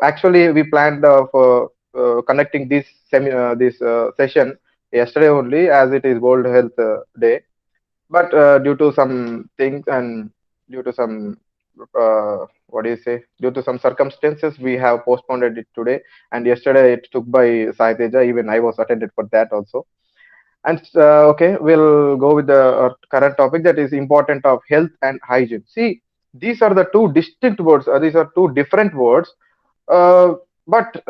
Actually, we planned for connecting this session yesterday only, as it is World Health Day. But due to some things and due to some what do you say? Due to some circumstances, we have postponed it today. And yesterday, it took by Sai Teja. Even I was attended for that also. And okay, we'll go with the current topic, that is important of health and hygiene. See, these are the two distinct words. These are two different words, uh, but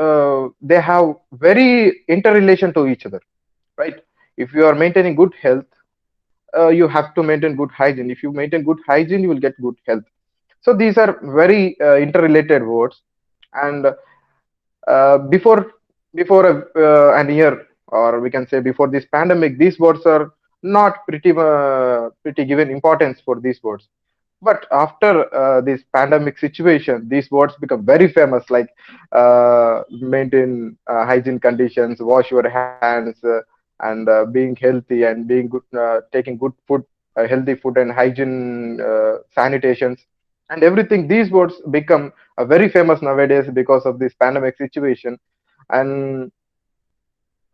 they have very interrelation to each other, right? If you are maintaining good health, you have to maintain good hygiene. If you maintain good hygiene, you will get good health. So these are very interrelated words. And before an year, or we can say before this pandemic, these words are not pretty given importance for these words. But after this pandemic situation, these words become very famous, like maintain hygiene conditions, wash your hands, and being healthy and being good, taking good food, healthy food and hygiene sanitations and everything. These words become very famous nowadays because of this pandemic situation. And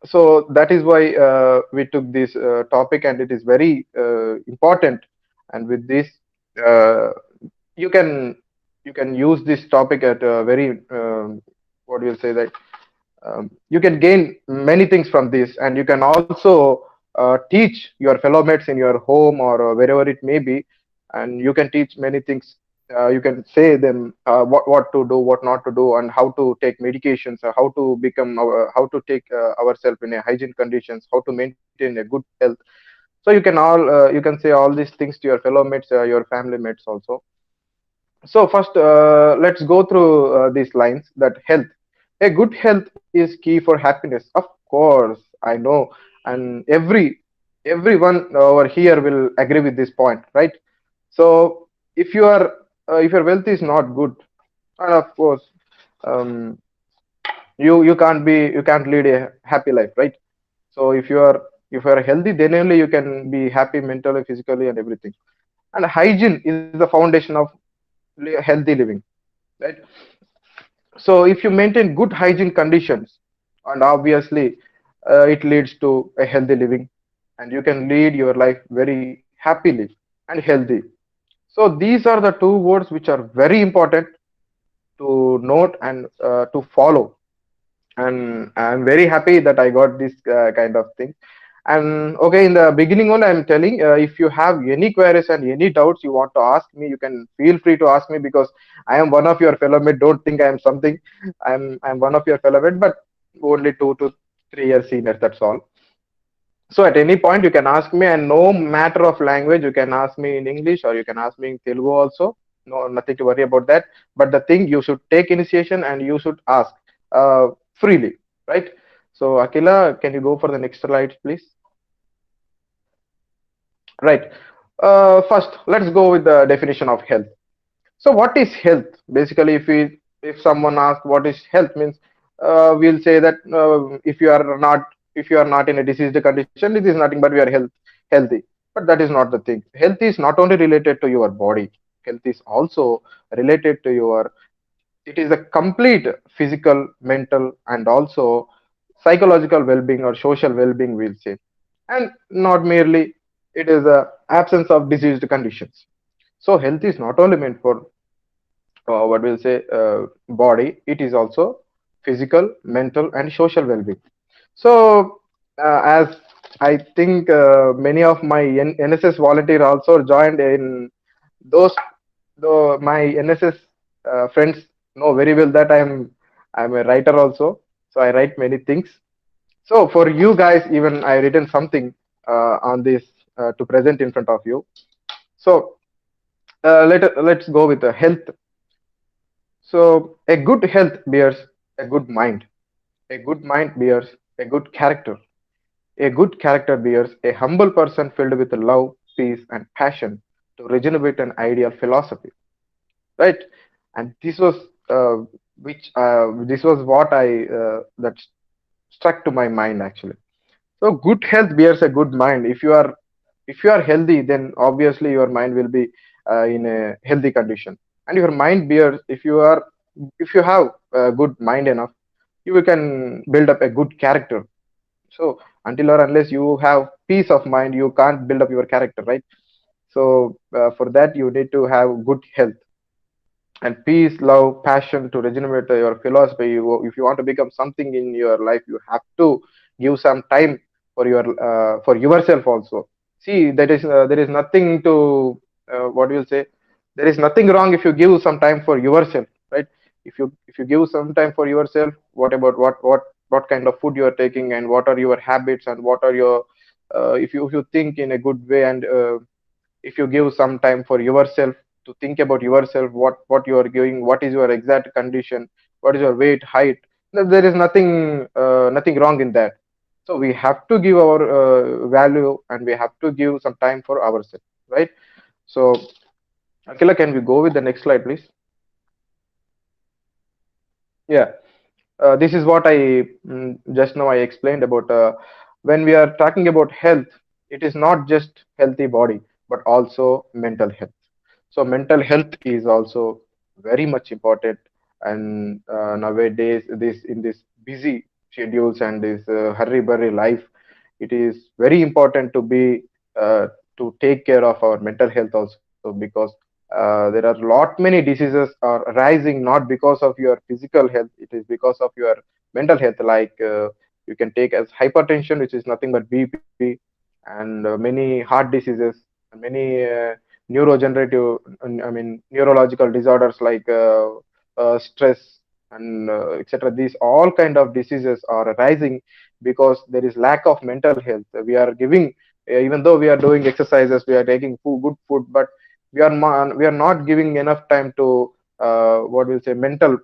so that is why we took this topic, and it is very important. And with this, uh, you can you can use this topic at a very what do you say that you can gain many things from this, and you can also teach your fellow mates in your home or wherever it may be, and you can teach many things. You can say them what to do, what not to do, and how to take medications, how to take ourselves in a hygiene conditions, how to maintain a good health. So you can say all these things to your fellow mates, your family mates also. So first, let's go through these lines. That health, a good health is key for happiness. Of course, I know, and everyone over here will agree with this point, right? So if your wealth is not good, and of course, um, you can't lead a happy life, right? So if you are healthy, then only you can be happy mentally, physically, and everything. And hygiene is the foundation of healthy living, right? So if you maintain good hygiene conditions, and obviously it leads to a healthy living, and you can lead your life very happily and healthy. So these are the two words which are very important to note and to follow. And I'm very happy that I got this kind of thing. And okay, in the beginning only, I'm telling, if you have any queries and any doubts you want to ask me, you can feel free to ask me, because I am one of your fellow mate. Don't think I am something. I'm one of your fellow mate, but only 2 to 3 years senior. That's all. So at any point you can ask me, and no matter of language, you can ask me in English or you can ask me in Telugu also. No, nothing to worry about that. But the thing, you should take initiation and you should ask freely, right? So Akila, can you go for the next slide, please? Right. First, let's go with the definition of health. So what is health? Basically, if someone asks what is health means, we'll say that if you are not in a diseased condition, it is nothing but we are healthy. But that is not the thing. Health is not only related to your body. Health is also related to your. It is a complete physical, mental, and also psychological well-being or social well-being, we'll say. And not merely, it is a absence of diseased conditions. So health is not only meant for what we'll say body, it is also physical, mental, and social well-being. So as I think many of my NSS volunteer also joined in those, though my NSS friends know very well that I'm a writer also, so I write many things. So for you guys, even I written something on this to present in front of you. So let's go with the health. So a good health bears a good mind. A good mind bears a good character. A good character bears a humble person filled with love, peace, and passion to regenerate an ideal philosophy. Right? And this was what I that struck to my mind actually. So good health bears a good mind. If you are healthy, then obviously your mind will be in a healthy condition. And your mind bears, if you are if you have a good mind enough, you can build up a good character. So until or unless you have peace of mind, you can't build up your character, right? So for that, you need to have good health and peace, love, passion to regenerate your philosophy. If you want to become something in your life, you have to give some time for yourself also. See, there is nothing to what you will say. There is nothing wrong if you give some time for yourself, right? If you give some time for yourself, what about what kind of food you are taking, and what are your habits, and what are your if you think in a good way, and if you give some time for yourself to think about yourself, what you are giving, what is your exact condition, what is your weight, height, there is nothing wrong in that. So we have to give our value, and we have to give some time for ourselves, right? So Akila, can we go with the next slide, please? Yeah. This is what just now I explained about when we are talking about health, it is not just healthy body, but also mental health. So mental health is also very much important, and nowadays this in this busy schedules and this hurry burry life, it is very important to be to take care of our mental health also, because there are lot many diseases are arising not because of your physical health, it is because of your mental health. Like you can take as hypertension, which is nothing but BP, and many heart diseases, and many neurogenerative, I mean neurological disorders like stress and etc. These all kind of diseases are arising because there is lack of mental health. We are giving, even though we are doing exercises, we are taking good food, but we are not giving enough time to what we'll say mental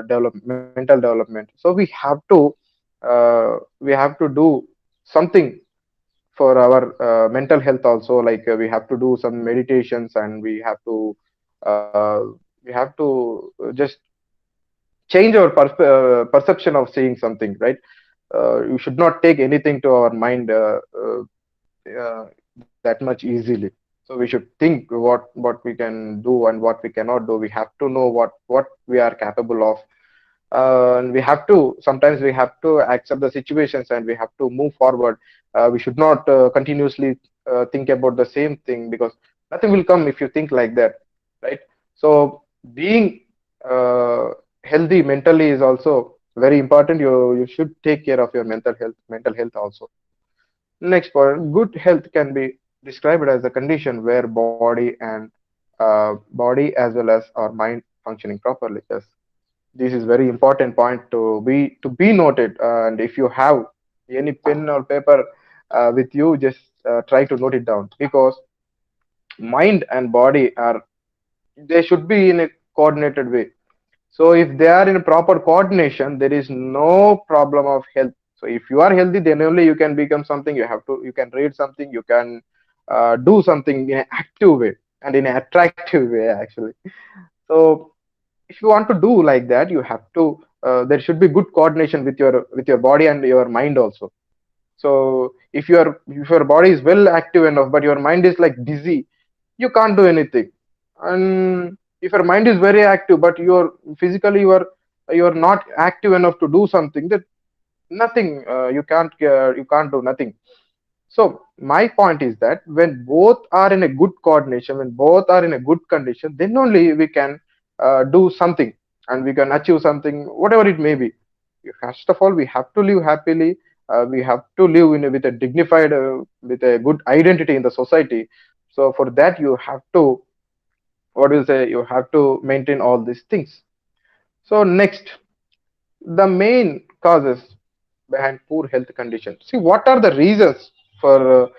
development. So we have to do something for our mental health also. Like we have to do some meditations, and uh, we have to just change our perception of seeing something, right? You should not take anything to our mind that much easily. So we should think what we can do and what we cannot do. We have to know what we are capable of, and we have to sometimes we have to accept the situations, and we have to move forward. We should not continuously think about the same thing, because nothing will come if you think like that, right? So being uh, healthy mentally is also very important. You should take care of your mental health also. Next point, good health can be described as a condition where body as well as our mind functioning properly. Yes, this is very important point to be noted. And if you have any pen or paper with you, just try to note it down, because mind and body are, they should be in a coordinated way. So if they are in a proper coordination, there is no problem of health. So if you are healthy, then only you can become something. You can read something, you can do something in an active way and in an attractive way, actually. So if you want to do like that, you have to there should be good coordination with your body and your mind also. So if your body is well active enough, but your mind is like dizzy, you can't do anything. And if your mind is very active, but you're physically you are not active enough to do something, that nothing, you can't do nothing. So my point is that when both are in a good coordination, when both are in a good condition, then only we can do something, and we can achieve something, whatever it may be. First of all, we have to live happily. We have to live with a dignified, with a good identity in the society. So for that, you have to, what do you say? You have to maintain all these things. So next, the main causes behind poor health conditions. See, what are the reasons for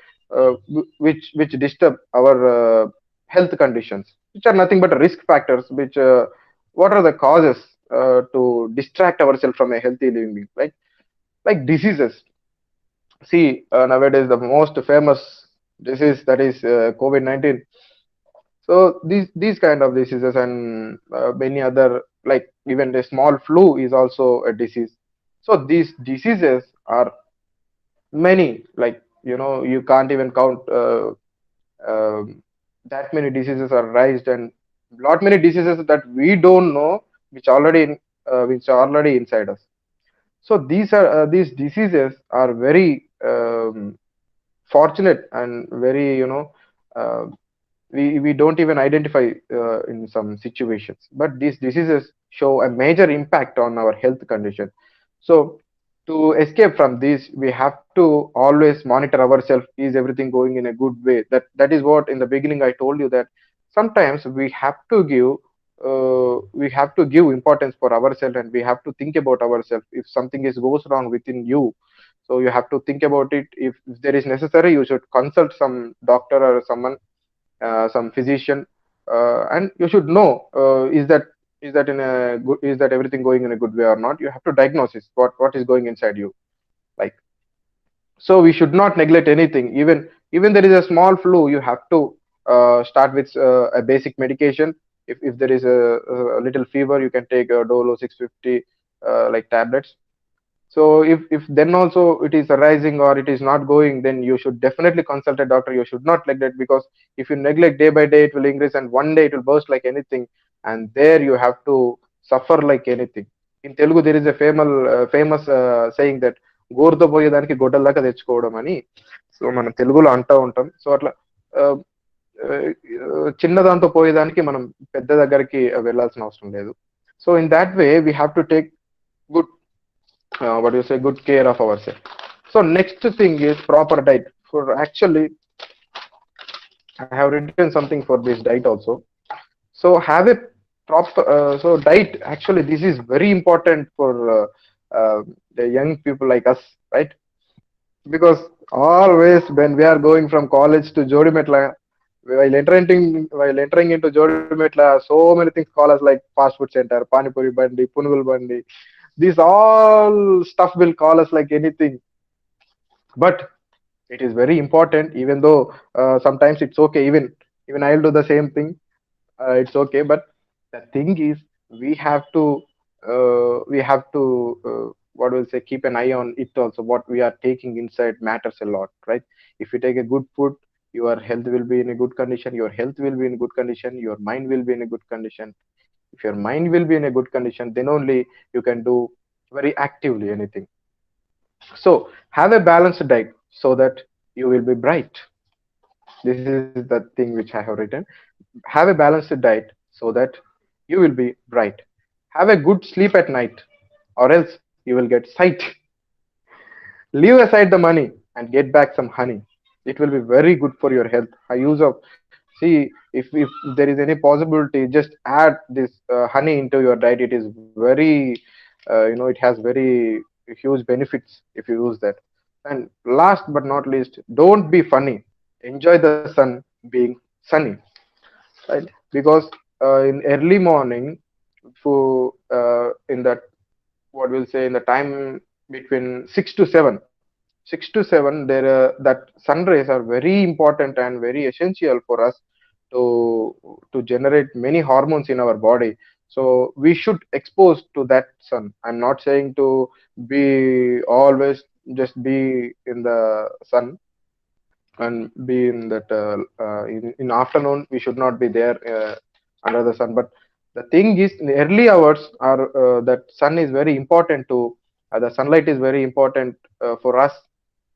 which disturb our health conditions, which are nothing but risk factors. Which what are the causes to distract ourselves from a healthy living, right? Like diseases. See, nowadays the most famous disease, that is COVID-19. So these kind of diseases, and many other, like even the small flu is also a disease. So these diseases are many, like you can't even count. Um, that many diseases are raised, and lot many diseases that we don't know, which are already inside us. So these diseases are very fortunate and very, uh, we don't even identify in some situations, but these diseases show a major impact on our health condition. So to escape from this, we have to always monitor ourselves, is everything going in a good way. That is what in the beginning I told you, that sometimes we have to give importance for ourselves, and we have to think about ourselves. If something is goes wrong within you, so you have to think about it. If there is necessary, you should consult some doctor or someone, some physician, and you should know, is that everything going in a good way or not. You have to diagnose it, what is going inside you, like. So we should not neglect anything. Even there is a small flu, you have to start with a basic medication. If there is a little fever, you can take a Dolo 650 like tablets. So if then also it is arising or it is not going, then you should definitely consult a doctor. You should not neglect, because if you neglect day by day, it will increase, and one day it will burst like anything, and there you have to suffer like anything. In Telugu, there is a famous saying that గోరుతో పోయేదానికి గొడ్డల దాకా తెచ్చుకోవడం అని. So మన తెలుగులో అంటూ ఉంటాం. So అట్లా ఆ, ఆ, చిన్న దాంతో పోయేదానికి మనం పెద్ద దగ్గరికి వెళ్ళాల్సిన అవసరం లేదు. So in that way we have to take good, what do you say, good care of ourselves. So next thing is proper diet. For actually, I have written something for this diet also. So have a proper, so diet, actually this is very important for the young people like us, right? Because always when we are going from college to Jodimetla, while entering into Jodimetla, so many things call us like fast food center, pani puri bandi, punugul bandi. These all stuff will call us like anything, but it is very important. Even though sometimes it's okay, even I'll do the same thing. It's okay, but the thing is, we have to what will say, keep an eye on it also. What we are taking inside matters a lot, right? If you take a good food, your health will be in a good condition, your health will be in good condition, your mind will be in a good condition. If your mind will be in a good condition, then only you can do very actively anything. So have a balanced diet so that you will be bright. This is the thing which I have written. Have a balanced diet so that you will be bright. Have a good sleep at night, or else you will get sight. Leave aside the money and get back some honey. It will be very good for your health. I use of, see, if there is any possibility, just add this honey into your diet. It is very, it has very huge benefits if you use that. And last but not least, don't be funny. Enjoy the sun being sunny, right? Because in early morning, in that, what we'll say, in the time between 6 to 7, there that sun rays are very important and very essential for us to generate many hormones in our body. So we should expose to that sun. I'm not saying to be always just be in the sun and be in that, in afternoon we should not be there under the sun. But the thing is, in the early hours are, that sun is very important to, the sunlight is very important for us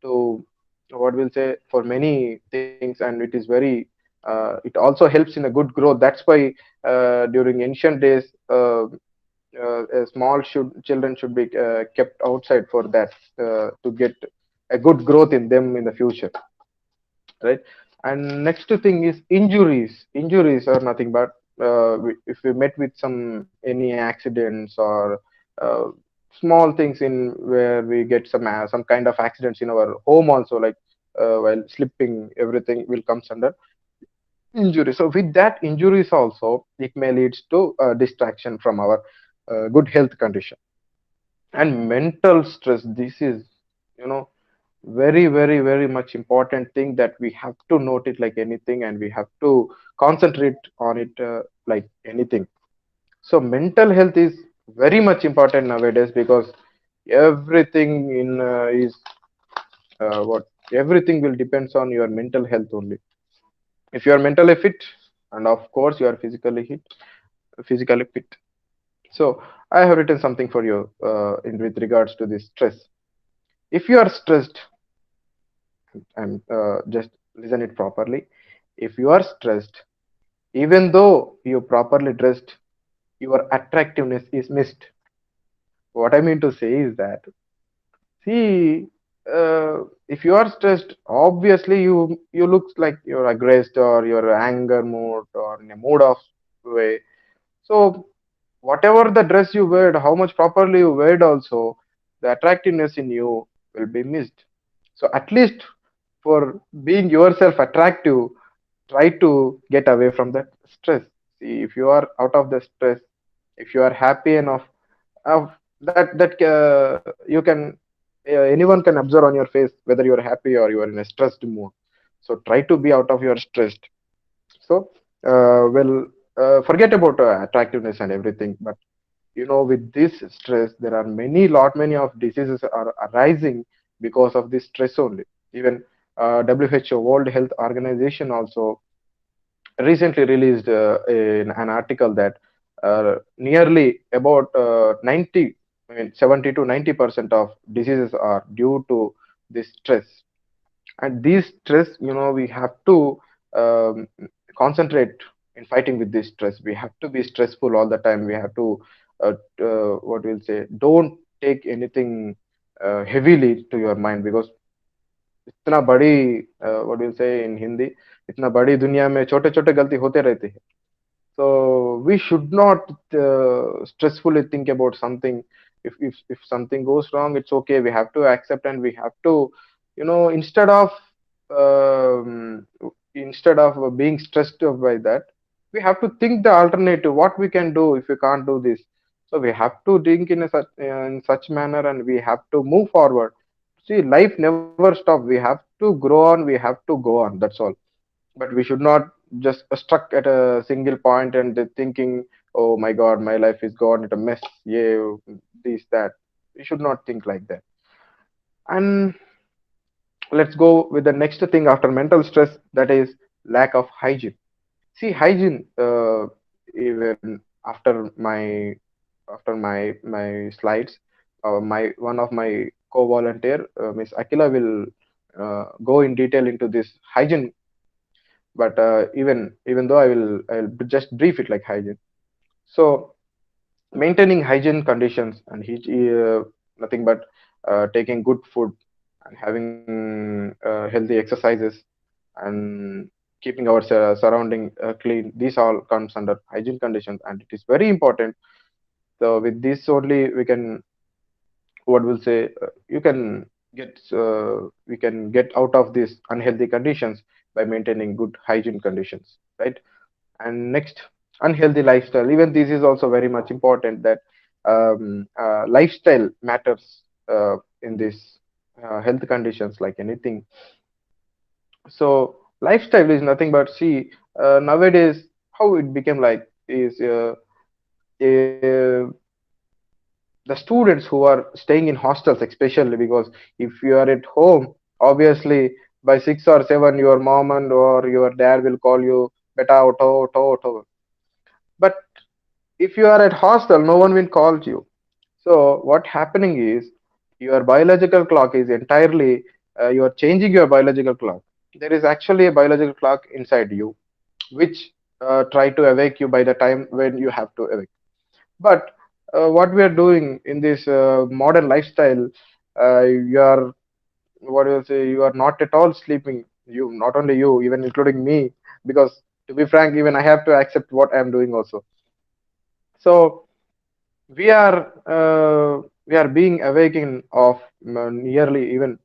to, what we'll say, for many things. And it is very, it also helps in a good growth. That's why during ancient days, small children should be kept outside for that, to get a good growth in them in the future, right? And next thing is injuries. Injuries are nothing but, if we met with any accidents or uh, small things in where we get some kind of accidents in our home also, like while slipping, everything will comes under injury. So with that injuries also, it may leads to distraction from our good health condition. And mental stress, this is, you know very, very, very much important thing that we have to note it like anything, and we have to concentrate on it like anything. So mental health is very much important nowadays, because everything in is what everything will depends on your mental health only. If you are mentally fit, and of course you are physically fit. So I have written something for you in with regards to this stress. If you are stressed, and just listen it properly. If you are stressed, even though you properly dressed, your attractiveness is missed. What I mean to say is that, see, if you are stressed, obviously you looks like you're aggressed or you're anger mood or in a mood of way. So whatever the dress you wear, how much properly you wear also, the attractiveness in you will be missed. So at least for being yourself attractive, try to get away from that stress. See, if you are out of the stress, if you are happy enough, uh, that you can anyone can observe on your face whether you are happy or you are in a stressed mood. So try to be out of your stress. So well, forget about attractiveness and everything, but with this stress there are many of diseases are arising because of this stress only. Even WHO, World Health Organization, also recently released an article that nearly about 90, I mean 70 to 90% of diseases are due to this stress. And these stress, we have to um, concentrate in fighting with this stress. We have to be stressful all the time. We have to what we'll say, don't take anything heavily to your mind, because इतना बड़ी what we'll say in Hindi, इतना बड़ी दुनिया में छोटे छोटे गलती होते रहते हैं. So we should not stressfully think about something. If something goes wrong, it's okay. We have to accept, and we have to, um, instead of being stressed out by that, we have to think the alternative. What we can do if we can't do this. So we have to think in such manner, and we have to move forward. See, life never stops. We have to grow on. We have to go on. That's all. But we should not just stuck at a single point and thinking, oh my god, my life is gone at a mess, yeah, this that. We should not think like that. And let's go with the next thing after mental stress, that is lack of hygiene. See, hygiene, even after my slides, my one of my co-volunteer, Miss Akila, will go in detail into this hygiene. But even though I'll just brief it like hygiene. So maintaining hygiene conditions and nothing but taking good food and having healthy exercises and keeping our surrounding clean. These all comes under hygiene conditions, and it is very important. So with this only we can, what will say, you can we can get out of these unhealthy conditions by maintaining good hygiene conditions, right? And next, unhealthy lifestyle. Even this is also very much important, that lifestyle matters in this health conditions like anything. So lifestyle is nothing but, see, nowadays how it became like is uh, the students who are staying in hostels especially, because if you are at home, obviously by 6 or 7 your mom and or your dad will call you beta auto auto auto. But if you are at hostel, no one will call you. So what happening is, your biological clock is entirely, you are changing your biological clock. There is actually a biological clock inside you, which try to awake you by the time when you have to awake. But what we are doing in this modern lifestyle, you are, what do you say, you are not at all sleeping. You, not only you, even including me, because to be frank, even I have to accept what I am doing also. So we are being awakened of nearly even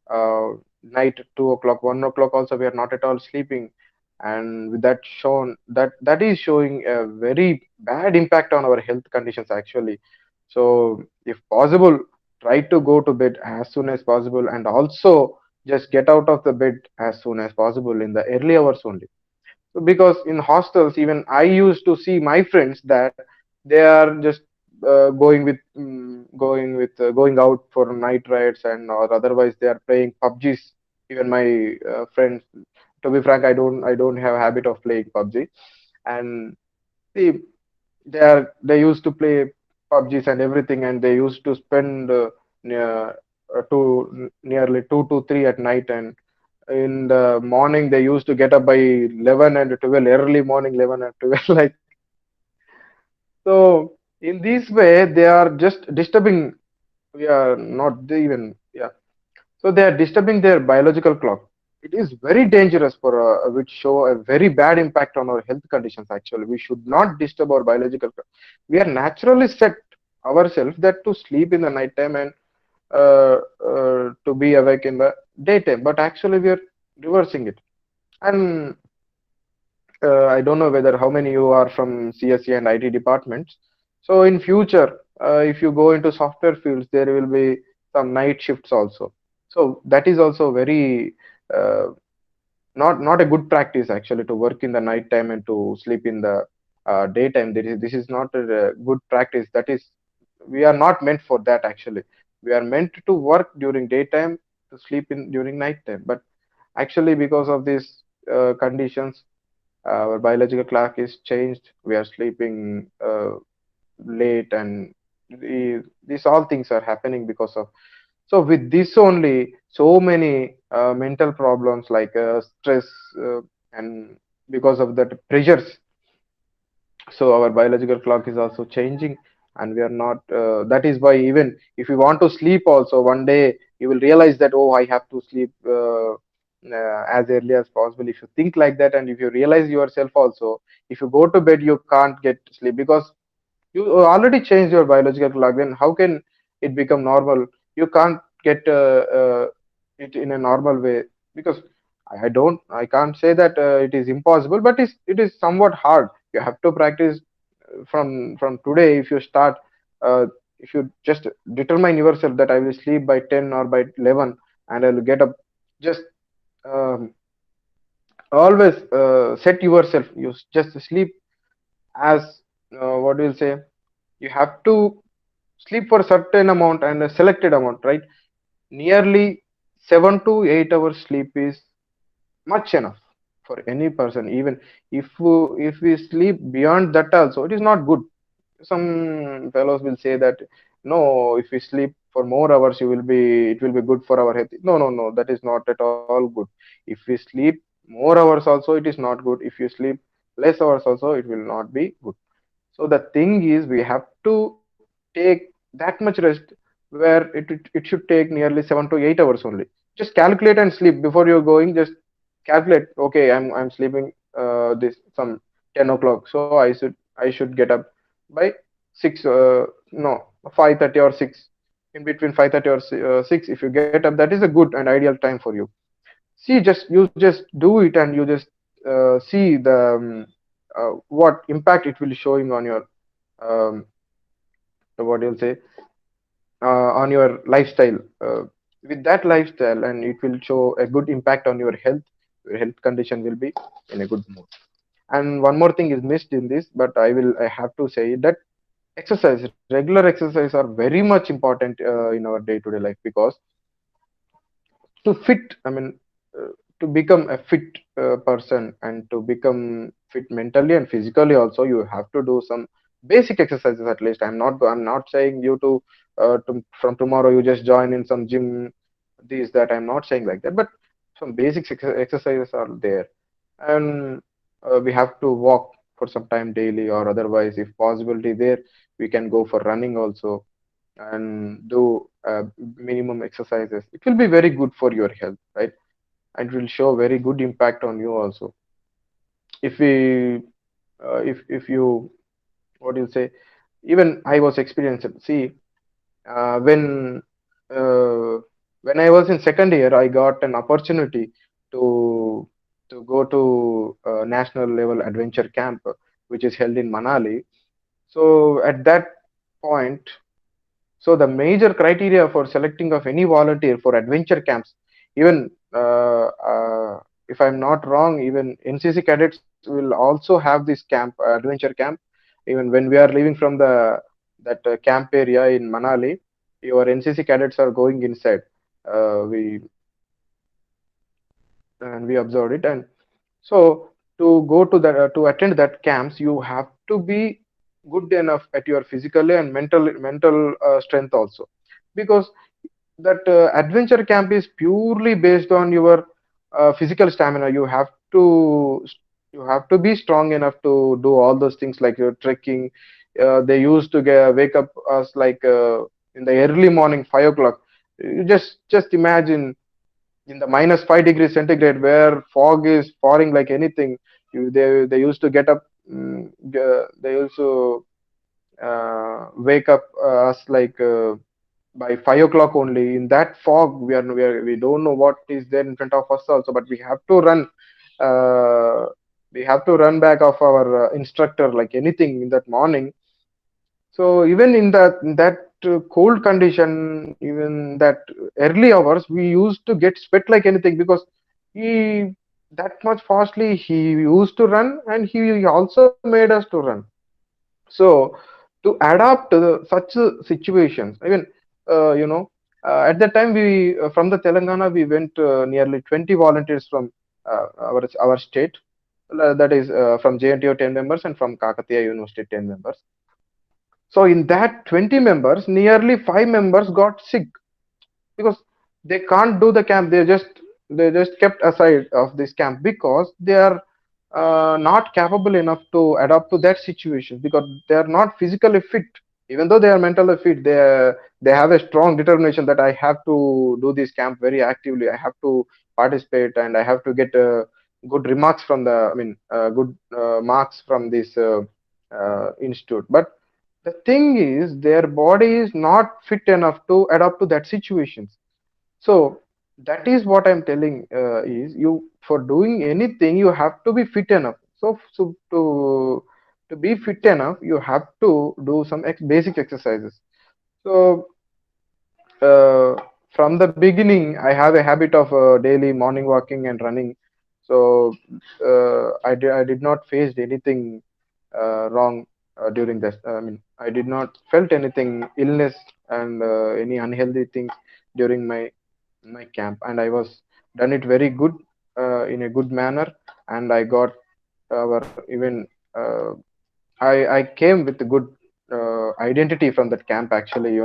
uh, night 2 o'clock, 1 o'clock. Also, we are not at all sleeping, and with that shown, that is showing a very bad impact on our health conditions actually. So, if possible, try to go to bed as soon as possible, and also just get out of the bed as soon as possible in the early hours only. Because in hostels, even I used to see my friends that they are just going out for night rides, and or otherwise they are playing PUBGs. Even my friends, to be frank, I don't have a habit of playing PUBG. And see, they used to play PUBGs and everything, and they used to spend nearly 2 to 3 at night, and in the morning they used to get up by 11 and 12, early morning 11 and 12. Like, so in this way they are just disturbing. We are not even, yeah. So they are disturbing their biological clock. It is very dangerous for which show a very bad impact on our health conditions. Actually, we should not disturb our biological clock. We are naturally set ourselves that to sleep in the night time and to be awake in the daytime, but actually we are reversing it. And I don't know whether how many you are from CSE and IT departments. So in future, if you go into software fields, there will be some night shifts also. So that is also very uh, not a good practice actually, to work in the night time and to sleep in the daytime. This is not a good practice. That is, we are not meant for that actually. We are meant to work during daytime, to sleep in during night time. But actually, because of these conditions, our biological clock is changed. We are sleeping late, and these all things are happening because of. So with this only, so many mental problems like stress, and because of that pressures. So our biological clock is also changing, and we are not. That is why even if you want to sleep, also one day you will realize that, oh, I have to sleep as early as possible. If you think like that, and if you realize yourself also, if you go to bed, you can't get sleep because you already changed your biological clock. Then how can it become normal? You can't get it in a normal way, because I can't say that it is impossible, but it is somewhat hard. You have to practice from today. If you start, uh, if you just determine yourself that I will sleep by 10 or by 11, and I will get up, just um, always set yourself. You just sleep as what will say. You have to sleep for a certain amount and a selected amount, right? Nearly 7 to 8 hours sleep is much enough for any person. Even if we sleep beyond that also, it is not good. Some fellows will say that, no, if we sleep for more hours, you will be it will be good for our health. No, no, no, that is not at all good. If we sleep more hours also, it is not good. If you sleep less hours also, it will not be good. So the thing is, we have to take that much rest, where it should take nearly 7 to 8 hours only. Just calculate and sleep before you're going. Just calculate. Okay, I'm sleeping this some 10 o'clock, so I should get up by 6. No, 5:30 or 6. In between 5:30 or 6, if you get up, that is a good and ideal time for you. See, just do it, and you just see what impact it will showing on your um, what you'll say on your lifestyle. With that lifestyle, and it will show a good impact on your health. Your health condition will be in a good mood. And one more thing is missed in this, but I have to say that exercise, regular exercise, are very much important in our day-to-day life, because to fit, I mean, to become a fit person, and to become fit mentally and physically also, you have to do some basic exercises at least. I'm not saying you from tomorrow you just join in some gym, this that. I'm not saying like that, but some basic exercises are there. And we have to walk for some time daily, or otherwise, if possibility there, we can go for running also, and do minimum exercises. It will be very good for your health, right? And it will show very good impact on you also. If we if you, what do you say, even I was experienced. See, uh, when uh, when I was in second year, I got an opportunity to go to national level adventure camp, which is held in Manali. So at that point, so the major criteria for selecting of any volunteer for adventure camps, even if I'm not wrong, even NCC cadets will also have this camp, adventure camp. Even when we are leaving from the that camp area in Manali, your NCC cadets are going inside. We and we observed it. And so to go to that to attend that camps, you have to be good enough at your physically and mental strength also, because that adventure camp is purely based on your physical stamina. You have to be strong enough to do all those things like your trekking. They used to wake up us like in the early morning 5 o'clock. You just imagine in the -5 degrees centigrade where fog is pouring like anything. They used to get up. They also wake up us like by 5 o'clock only. In that fog, we don't know what is there in front of us also, but we have to run. Uh, we have to run back of our instructor like anything in that morning. So even in that cold condition, even that early hours, we used to get sweat like anything because he that much fastly he used to run, and he also made us to run. So to adapt to such situations, even at that time we from the Telangana we went nearly 20 volunteers from our state. That is from JNTO 10 members and from Kakatiya University 10 members. So in that 20 members, nearly 5 members got sick because they can't do the camp. They just kept aside of this camp because they are not capable enough to adapt to that situation because they are not physically fit. Even though they are mentally fit, they have a strong determination that I have to do this camp very actively. I have to participate and I have to get good remarks from good marks from this institute. But the thing is, their body is not fit enough to adapt to that situations. So that is what I'm telling is you for doing anything you have to be fit enough. So to be fit enough you have to do some basic exercises. So uh, from the beginning I have a habit of daily morning walking and running. So I did not face anything wrong during this. I did not felt anything illness and any unhealthy things during my camp, and I was done it very good in a good manner, and I got our even I came with a good identity from that camp actually.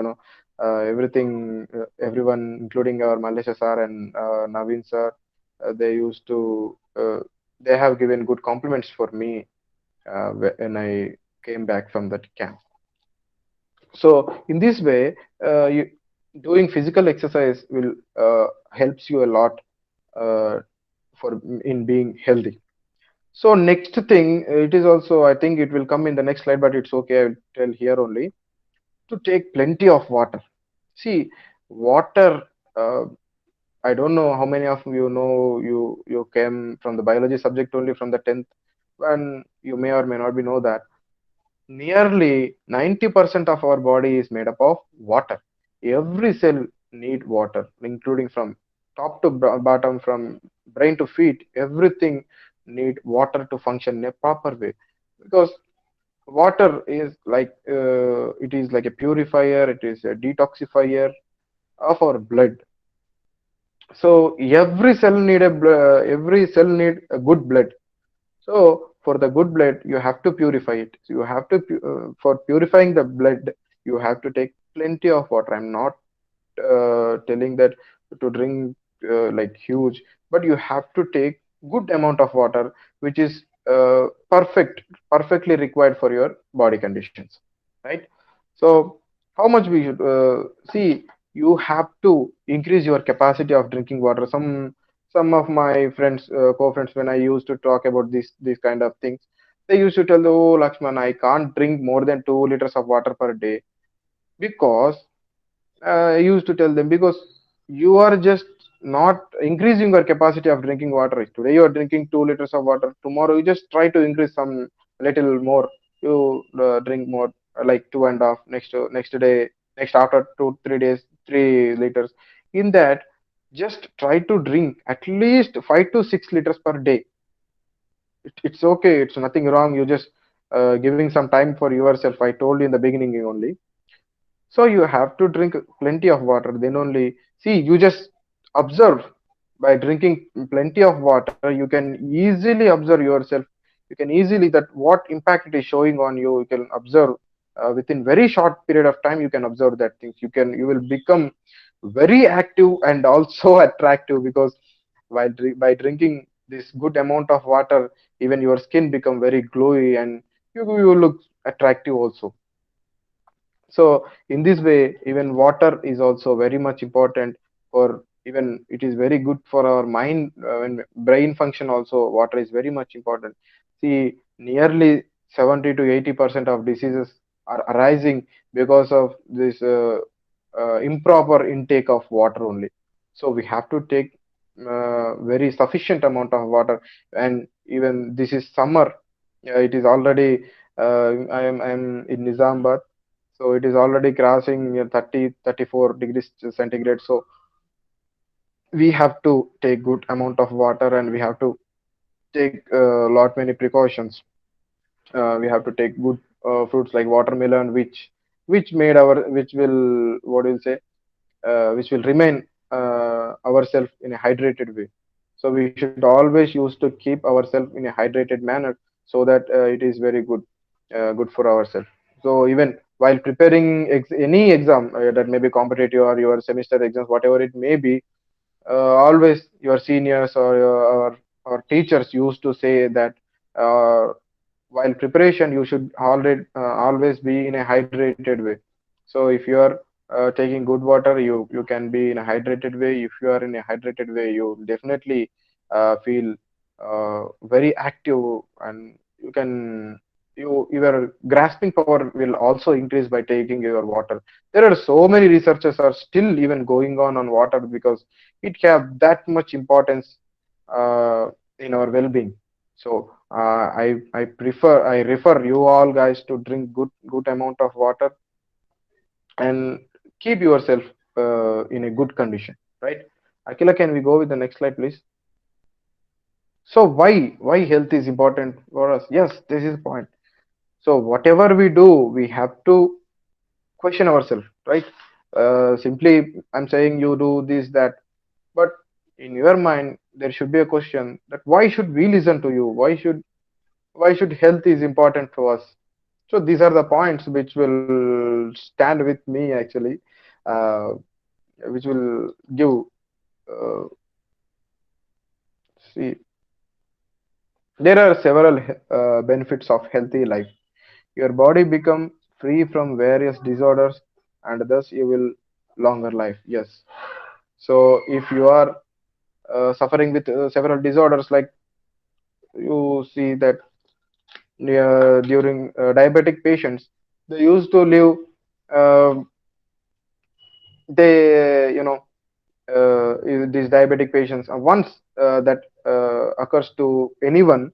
Everything everyone including our Malaysia sir and Naveen sir, they used to they have given good compliments for me when I came back from that camp. So in this way, doing physical exercise will helps you a lot uh, for in being healthy. So next thing, it is also I think it will come in the next slide, but it's okay. I will tell here only to take plenty of water. See, water. Uh, I don't know how many of you know you came from the biology subject only from the 10th, and you may or may not be know that nearly 90% of our body is made up of water. Every cell need water, including from top to bottom, from brain to feet. Everything need water to function in a proper way. Because water is like it is like a purifier. It is a detoxifier of our blood. So every cell need a good blood. So for the good blood, you have to purify it. So you have to for purifying the blood, you have to take plenty of water. I'm not telling that to drink like huge, but you have to take good amount of water, which is perfectly required for your body conditions, right? So how much we should see? You have to increase your capacity of drinking water. Some of my friends, co-friends, when I used to talk about these kind of things, they used to tell, "Oh, Lakshman, I can't drink more than 2 liters of water per day because." I used to tell them because you are just not increasing your capacity of drinking water. Today you are drinking 2 liters of water. Tomorrow you just try to increase some little more. You drink more, like two and a half. Next day, next after 2 3 days, 3 liters. In that, just try to drink at least 5 to 6 liters per day. It's okay. It's nothing wrong. You just giving some time for yourself. I told you in the beginning only, so you have to drink plenty of water. Then only see you just observe by drinking plenty of water. You can easily observe yourself. you can easily that what impact it is showing on you. You can observe within very short period of time. You can observe that things. You will become very active and also attractive, because by drinking this good amount of water, even your skin become very glowy, and you look attractive also. So in this way, even water is also very much important for, even it is very good for our mind, when brain function also, water is very much important. See, nearly 70 to 80% of diseases are arising because of this improper intake of water only. So we have to take very sufficient amount of water. And even this is summer, it is already I'm in Nizamabad, so it is already crossing 30 34 degrees centigrade. So we have to take good amount of water, and we have to take lot many precautions. We have to take good fruits like watermelon, which made our, which will, what will say, which will remain ourselves in a hydrated way. So we should always use to keep ourselves in a hydrated manner, so that it is very good for ourselves. So even while preparing any exam, that may be competitive or your semester exams, whatever it may be, always your seniors or teachers used to say that uh, while preparation you should always be in a hydrated way. So if you are taking good water, you can be in a hydrated way. If you are in a hydrated way, you definitely feel very active, and you can, your grasping power will also increase by taking your water. There are so many researchers are still even going on water, because it have that much importance uh, in our well-being. So I refer you all guys to drink good amount of water, and keep yourself in a good condition, right? Akila, can we go with the next slide, please? So why health is important for us? Yes, this is the point. So whatever we do, we have to question ourselves, right? Simply, I'm saying you do this, that, but in your mind there should be a question that why should we listen to you? Why should health is important to us? So these are the points which will stand with me actually, uh, which will give, uh, see, there are several benefits of healthy life. Your body become free from various disorders, and thus you will longer life. Yes. So if you are suffering with several disorders, like you see that during diabetic patients, they used to live, uh, they these diabetic patients, once that occurs to anyone,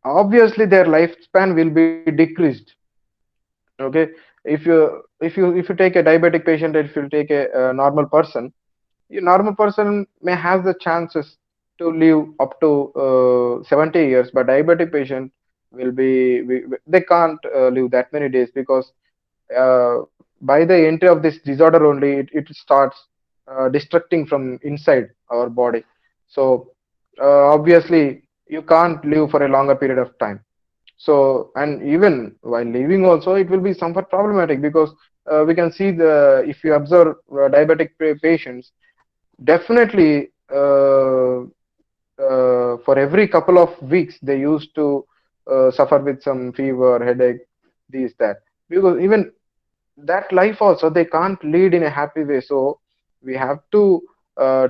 obviously their lifespan will be decreased. Okay, if you take a diabetic patient, and if you take a normal person, a normal person may have the chances to live up to 70 years, but diabetic patient will be, they can't live that many days, because by the entry of this disorder only, it starts destructing from inside our body. So obviously you can't live for a longer period of time. So, and even while living also, it will be somewhat problematic, because we can see, the if you observe diabetic patients, definitely for every couple of weeks they used to suffer with some fever, headache, this, that, because even that life also they can't lead in a happy way. So we have to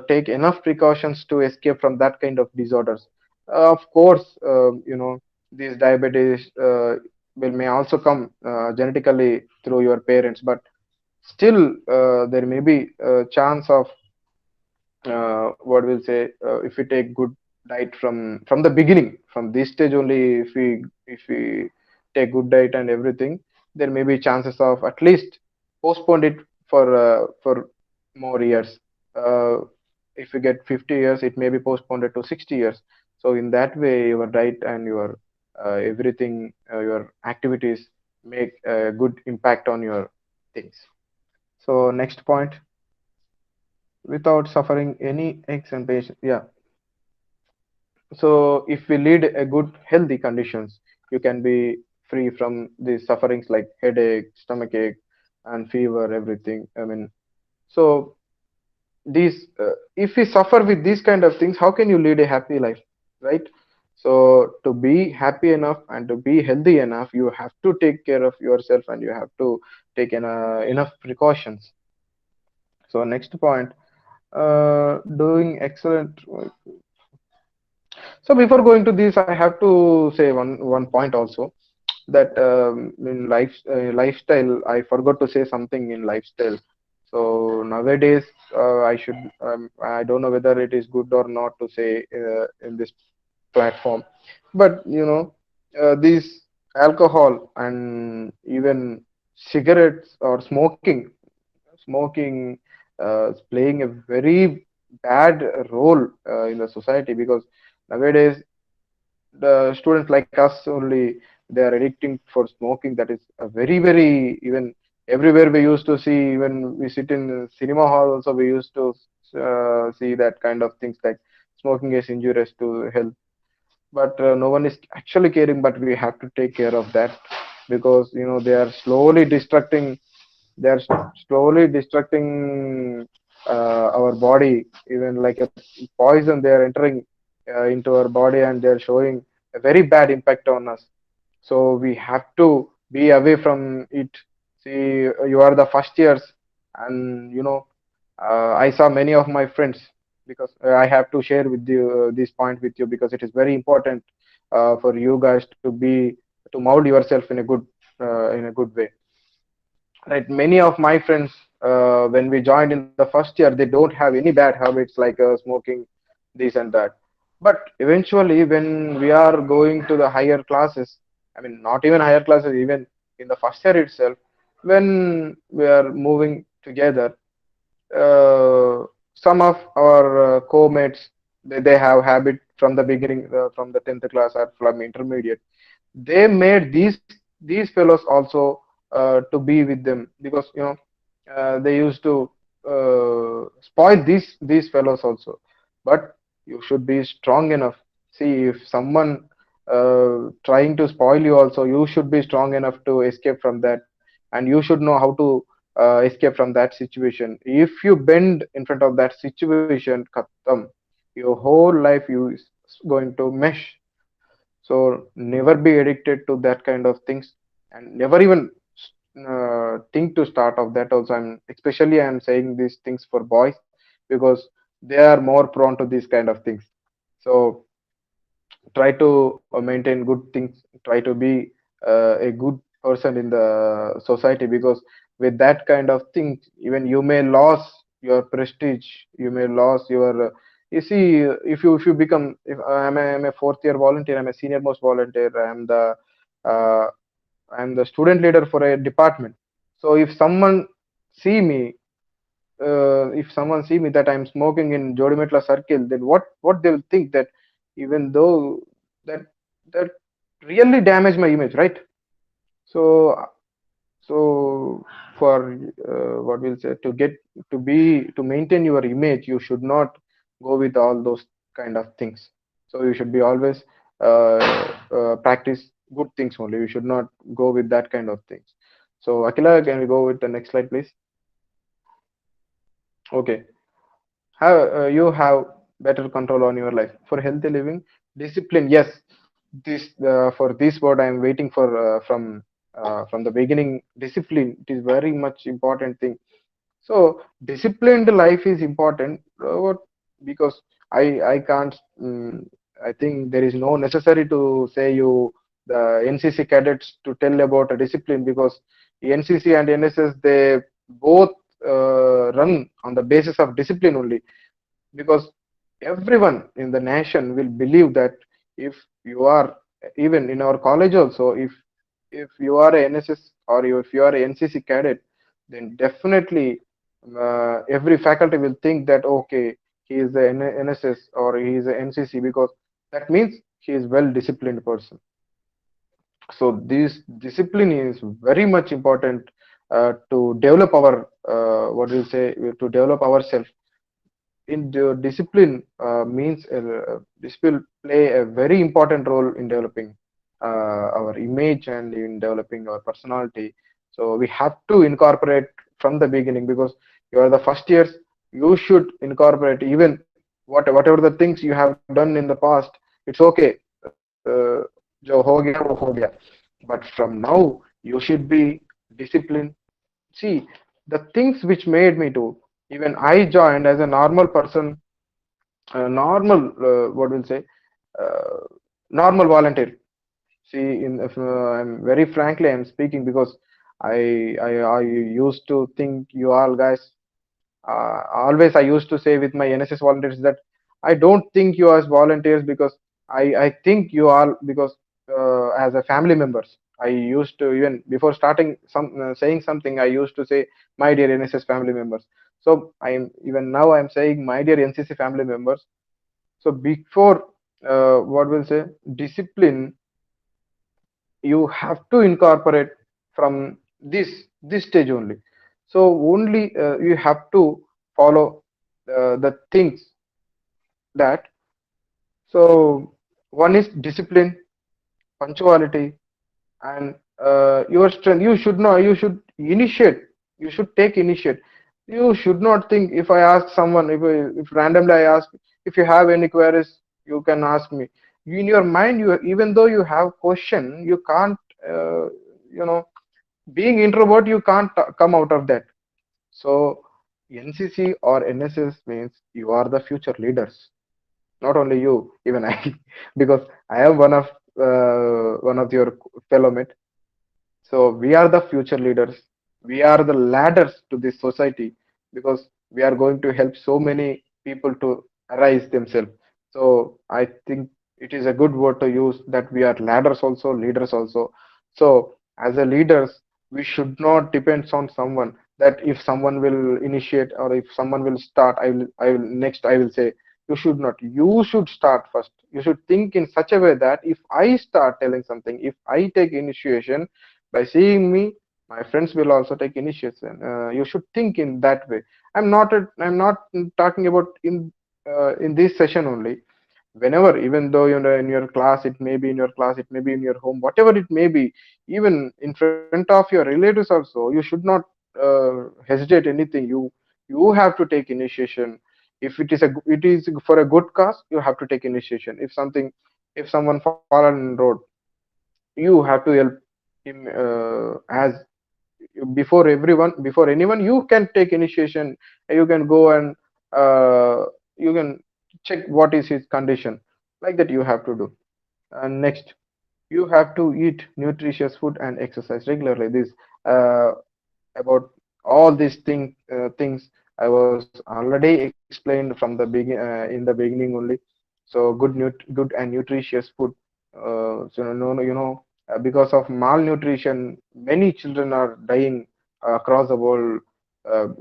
take enough precautions to escape from that kind of disorders. Of course, these diabetes will may also come genetically through your parents, but still there may be a chance of, what we'll say, if we take good diet from the beginning, from this stage only, if we take good diet and everything, there may be chances of at least postpone it for more years. uh, if you get 50 years, it may be postponed to 60 years. So in that way, your diet and your everything, your activities make a good impact on your things. So next point, without suffering any aches and pains. Yeah. So if we lead a good healthy conditions, you can be free from these sufferings like headache, stomach ache, and fever, everything. I mean, so these if we suffer with these kind of things, how can you lead a happy life, right? So to be happy enough and to be healthy enough, you have to take care of yourself and you have to take enough precautions. So next point, doing excellent. So before going to this, I have to say one point also, that in lifestyle, I forgot to say something in lifestyle. So nowadays, I don't know whether it is good or not to say in this platform, but these alcohol and even cigarettes or smoking is playing a very bad role in the society, because nowadays the students like us only, they are addicting for smoking. That is a very, even everywhere we used to see, even we sit in cinema hall also, we used to see that kind of things, like smoking is injurious to health. But no one is actually caring, but we have to take care of that, because they are slowly destructing, they are slowly destructing our body, even like a poison. They are entering into our body, and they are showing a very bad impact on us. So we have to be away from it. See, you are the first years, and I saw many of my friends, because I have to share with you this point with you, because it is very important for you guys to mold yourself in a good way, right? Many of my friends, when we joined in the first year, they don't have any bad habits like smoking, this and that. But eventually, when we are going to the higher classes, I mean, not even higher classes, even in the first year itself, when we are moving together, some of our co-mates, they have habit from the beginning, from the 10th class or from intermediate. They made these fellows also to be with them, because they used to spoil these fellows also. But you should be strong enough. See, if someone trying to spoil you also, you should be strong enough to escape from that, and you should know how to escape from that situation. If you bend in front of that situation, khatam, your whole life you is going to mesh. So never be addicted to that kind of things, and never even think to start of that also. I'm saying these things for boys, because they are more prone to these kind of things. So try to maintain good things, try to be a good person in the society, because with that kind of thing, even you may lose your prestige, you may lose your you see, if you become, if I'm a fourth year volunteer, I'm a senior most volunteer, uh, I'm the student leader for a department. So if someone see me that I'm smoking in Jodimetla circle, then what they will think, that even though that that really damage my image, right? So so for what we'll say, to maintain your image, you should not go with all those kind of things. So you should be always practice good things only. You should not go with that kind of things. So Akila, can we go with the next slide, please? Okay. You have better control on your life for healthy living. Discipline, yes. This For this word I'm waiting for from the beginning. Discipline, it is very much important thing. So disciplined life is important. Because I can't, I think there is no necessary to say you the NCC cadets to tell about a discipline, because NCC and NSS, they both run on the basis of discipline only. Because everyone in the nation will believe that, if you are, even in our college also, if you are a NSS or if you are a NCC cadet, then definitely every faculty will think that, okay, he is a NSS or he is a NCC, because that means he is well disciplined person. So this discipline is very much important to develop our what do you say, to develop ourselves. in the discipline means discipline play a very important role in developing our image and in developing our personality. So we have to incorporate from the beginning, because you are the first years. You should incorporate even whatever the things you have done in the past. It's okay. जो हो गया वो हो गया. But from now you should be disciplined. See, the things which made me to, even I joined as a normal person, normal, what will say, uh, normal volunteer. See, in if, I'm very frankly I'm speaking, because I used to think you all guys, always I used to say with my NSS volunteers that I don't think you as volunteers, because I think you all, because as a family members. I used to, even before starting saying something, I used to say my dear NSS family members. So I am, even now I'm saying my dear NCC family members. So before, what will say, discipline, you have to incorporate from this stage only. So only you have to follow the things that, so one is discipline, punctuality, and your strength. You should not, you should initiate, you should take initiate. You should not think, if I ask someone, if randomly I ask, if you have any queries, you can ask me. In your mind, you, even though you have question, you can't, uh, you know, being introvert, you can't come out of that. So NCC or NSS means you are the future leaders. Not only you, even I, because I am one of your fellow mate. So we are the future leaders. We are the ladders to this society, because we are going to help so many people to arise themselves. So I think it is a good word to use, that we are ladders also, leaders also. So as a leaders, we should not depend on someone, that if someone will initiate or if someone will start, I will next, I will say. You should not. You should start first. You should think in such a way that if I start telling something, if I take initiation, by seeing me, my friends will also take initiation. You should think in that way. I'm not talking about in this session only. Whenever, even though you know, in your class, it may be in your class, it may be in your home, whatever it may be, even in front of your relatives also, you should not hesitate anything. You have to take initiation. If it is for a good cause, you have to take initiation. If something, if someone fallen in road, you have to help him, as before everyone, before anyone, you can take initiation. You can go and you can check what is his condition, like that you have to do. And next, you have to eat nutritious food and exercise regularly. This, about all these things I was already explained from the in the beginning only. So good and nutritious food. So no, no, because of malnutrition, many children are dying across the world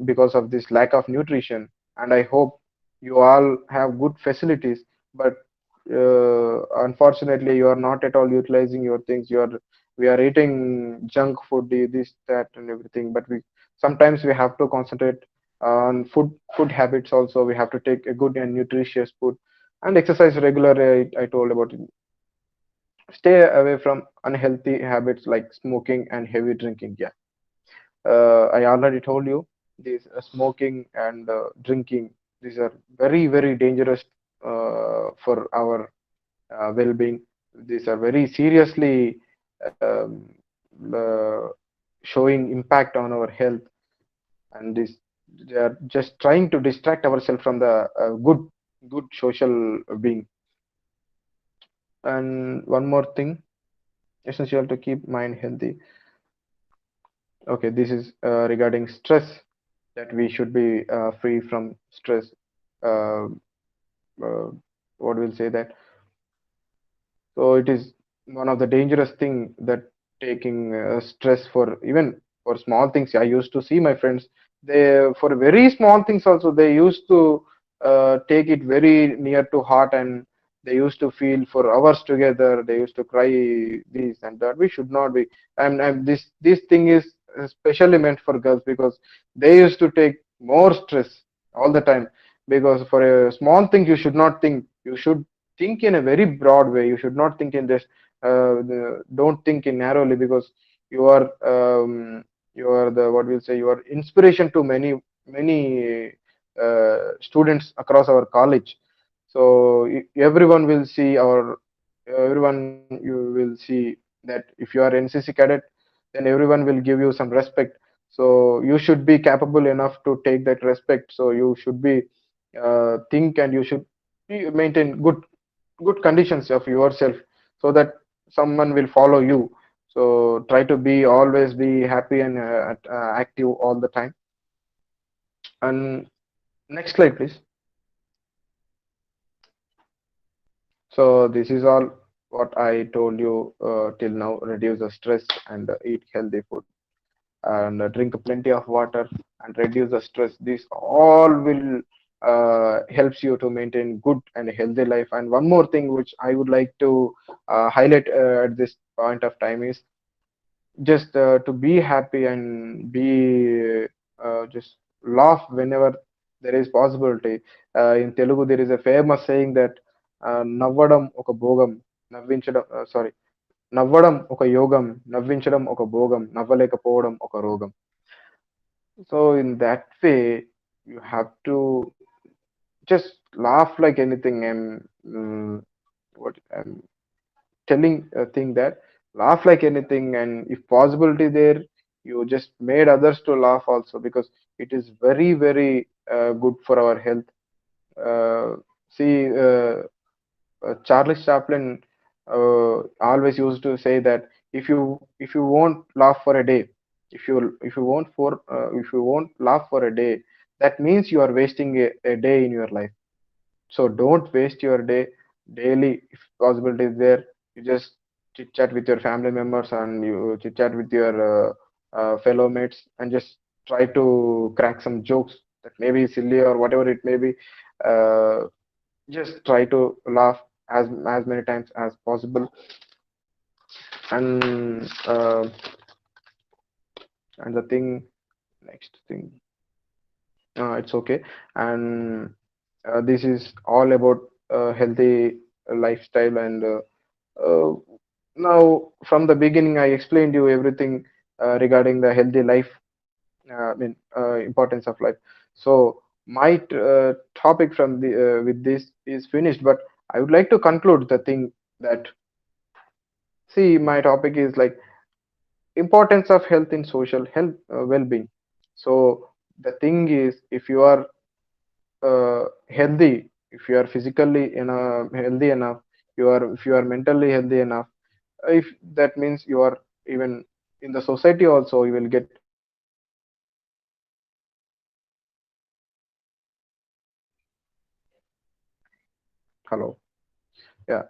because of this lack of nutrition. And I hope you all have good facilities, but unfortunately, you are not at all utilizing your things. You are We are eating junk food, this, that, and everything. But we sometimes we have to concentrate on food habits also. We have to take a good and nutritious food and exercise regularly. I told about it. Stay away from unhealthy habits like smoking and heavy drinking. Yeah, I already told you, these smoking and drinking. These are very dangerous for our well-being. These are very seriously uh, showing impact on our health, and this, they are just trying to distract ourselves from the good social being. And one more thing, essential to keep mind healthy. Okay, this is regarding stress, that we should be free from stress. Uh, uh, what will say that? So it is one of the dangerous thing, that taking stress for, even for small things. I used to see my friends, they, for very small things also, they used to take it very near to heart, and they used to feel for hours together. They used to cry this and that. We should not be. And this thing is especially meant for girls, because they used to take more stress all the time. because for a small thing you should not think. You should think in a very broad way. You should not think in this, don't think in narrowly, because you are, you are the, what we'll say, you are inspiration to many students across our college. So everyone will see our, everyone you will see that if you are NCC cadet, then everyone will give you some respect. So you should be capable enough to take that respect. So you should be, think, and you should maintain good conditions of yourself, so that someone will follow you. So try to be always be happy and active all the time. And next slide, please. So this is all what I told you till now. Reduce the stress and eat healthy food, and drink plenty of water and reduce the stress. This all will helps you to maintain good and healthy life. And one more thing which I would like to highlight at this point of time is just to be happy and be, just laugh whenever there is possibility. In Telugu there is a famous saying that, నవ్వడం ఒక భోగం, నవ్వించడం, sorry, నవ్వడం ఒక యోగం, నవ్వించడం ఒక భోగం, నవ్వలేకపోవడం ఒక రోగం. So in that way, you have to just laugh like anything. And what I'm telling a thing that laugh like anything, and if possibility there, you just made others to laugh also, because it is very good for our health. See, Charles Chaplin always used to say that if you won't laugh for a day, if you won't laugh for a day, that means you are wasting a day in your life. So don't waste your day daily. If possibility is there, you just chit chat with your family members, and you chit chat with your fellow mates, and just try to crack some jokes that may be silly or whatever it may be. Uh, just try to laugh as many times as possible. And and the thing, next thing, it's okay. And this is all about healthy lifestyle. And uh, now from the beginning I explained you everything regarding the healthy life, importance of life. So my topic from the with this is finished, but I would like to conclude the thing that, see, my topic is like importance of health in social health, well-being. So the thing is, if you are healthy, if you are physically healthy enough, if you are mentally healthy enough, if that means you are even in the society also, you will get hello, yeah,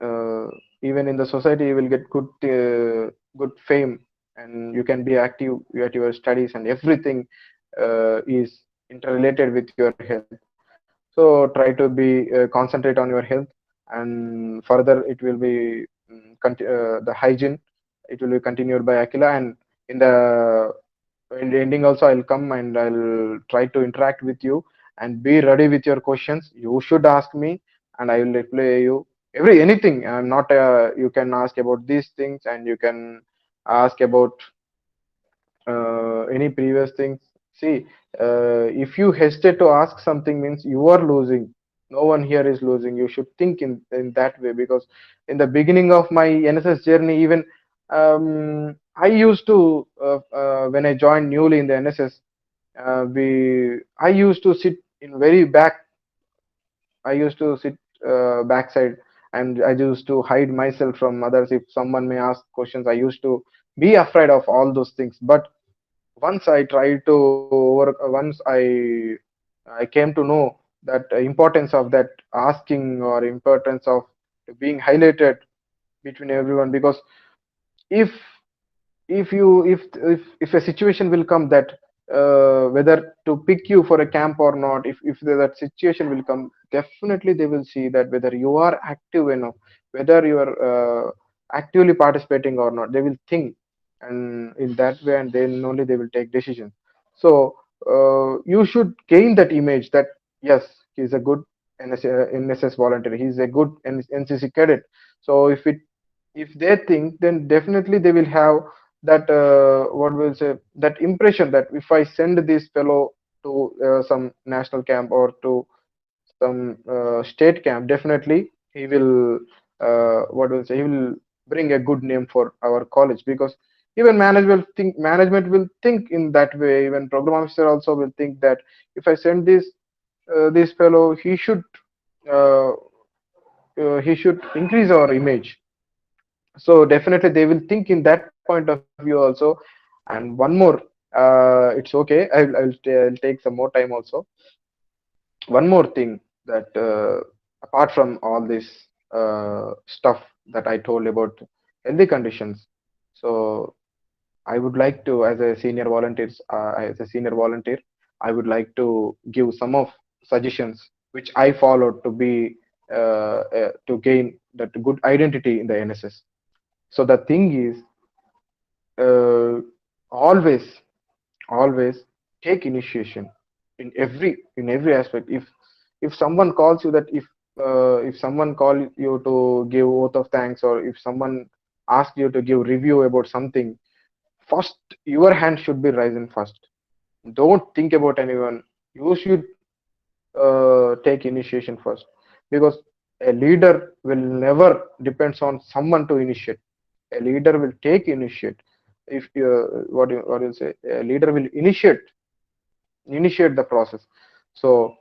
uh, even in the society you will get good fame, and you can be active at your studies, and everything is interrelated with your health. So try to be concentrate on your health. And further it will be, the hygiene, it will be continued by Akila. And in the ending also, I'll come and I'll try to interact with you, and be ready with your questions. You should ask me, and I will reply you every anything. I'm not, you can ask about these things, and you can ask about any previous things. See, if you hesitate to ask something, means you are losing. No one here is losing. You should think in that way, because in the beginning of my NSS journey, even I used to, when I joined newly in the NSS, I used to sit in very back. I used to sit backside, and I used to hide myself from others. If someone may ask questions, I used to be afraid of all those things. But once I tried to once I came to know that importance of that asking, or importance of being highlighted between everyone. Because if if a situation will come that, whether to pick you for a camp or not, if that situation will come, definitely they will see that whether you are active enough, whether you are actively participating or not. They will think, and in that way, and then only they will take decisions. So you should gain that image that yes, he's a good NSS volunteer. He's a good NCC cadet. So if they think, then definitely they will have that what will say, that impression that if I send this fellow to some national camp or to some state camp, definitely he will what will say, he will bring a good name for our college, because even management will think in that way. Even program officer also will think that if I send this fellow, uh, he should increase our image. So definitely they will think in that point of view also. And one more, it's okay, I'll take some more time also. One more thing, that apart from all this stuff that I told about healthy conditions, so I would like to, as a senior volunteer, I would like to give some of suggestions which I followed to be to gain that good identity in the NSS. So the thing is, uh, always, always take initiation in every aspect. If someone calls you, that if someone call you to give oath of thanks, or if someone asks you to give review about something, first your hand should be risen first. Don't think about anyone. You should take initiation first, because a leader will never depends on someone to initiate. A leader will take initiate. If what you say, a leader will initiate the process. So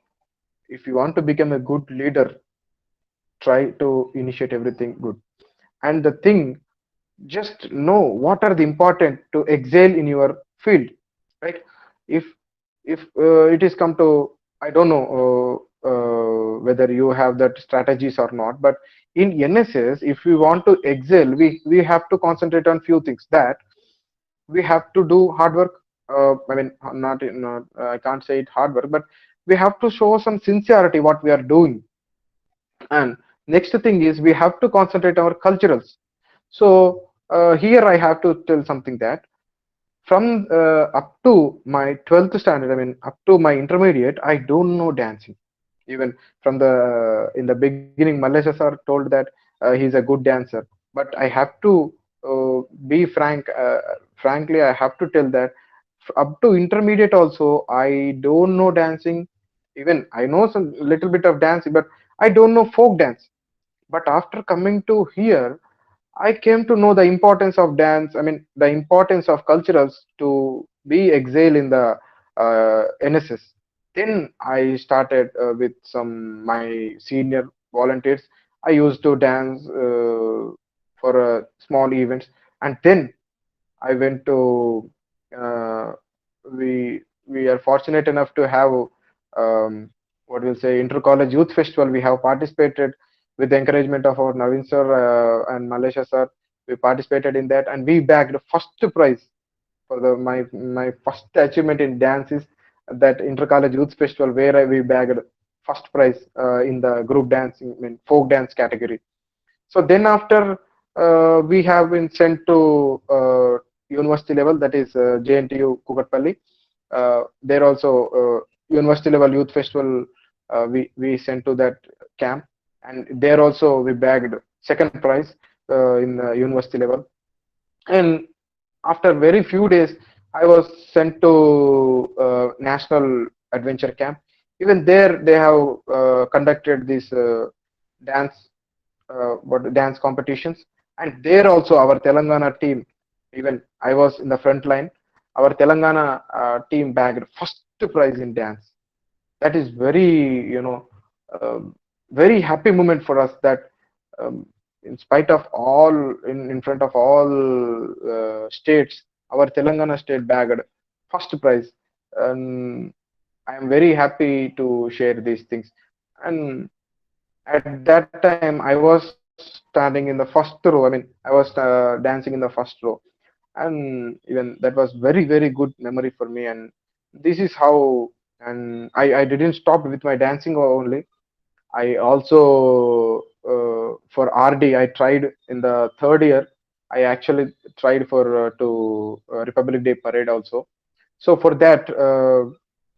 if you want to become a good leader, try to initiate everything good. And the thing, just know what are the important to excel in your field, right? If it is come to, I don't know whether you have that strategies or not, but in NSS, if we want to excel, we have to concentrate on few things. That we have to do hard work. I mean, not I can't say it hard work, but we have to show some sincerity what we are doing. And next thing is, we have to concentrate our culturals. So here I have to tell something, that from up to my 12th standard, I mean up to my intermediate, I don't know dancing. Even from the in the beginning, Malesha sir told that he's a good dancer, but I have to be frankly, I have to tell that up to intermediate also, I don't know dancing. Even I know some little bit of dancing, but I don't know folk dance. But after coming to here, I came to know the importance of dance. I mean, the importance of culturals to be exiled in the NSS. Then I started with some my senior volunteers. I used to dance for small events, and then I went to. Uh, we are fortunate enough to have what we'll say inter-college youth festival. We have participated with the encouragement of our Navin sir and Malaysia sir. We participated in that, and we bagged first prize for the my first achievement in dance is that inter-college youth festival, where we bagged first prize in the group dance, I mean folk dance category. So then after we have been sent to university level, that is JNTU Kukatpalli. There also university level youth festival. We sent to that camp, and there also we bagged second prize in university level. And after very few days, I was sent to national adventure camp. Even there, they have conducted this dance what dance competitions, and there also our Telangana team, even I was in the front line, our Telangana team bagged first prize in dance. That is very, um, very happy moment for us, that um, in spite of all, in front of all states, our Telangana state bagged first prize. And I am very happy to share these things. And at that time, I was standing in the first row. I mean, I was dancing in the first row, and even that was very, very good memory for me. And this is how, and I didn't stop with my dancing only. I also for RD, I tried in the third year. I actually tried for to Republic Day parade also. So for that.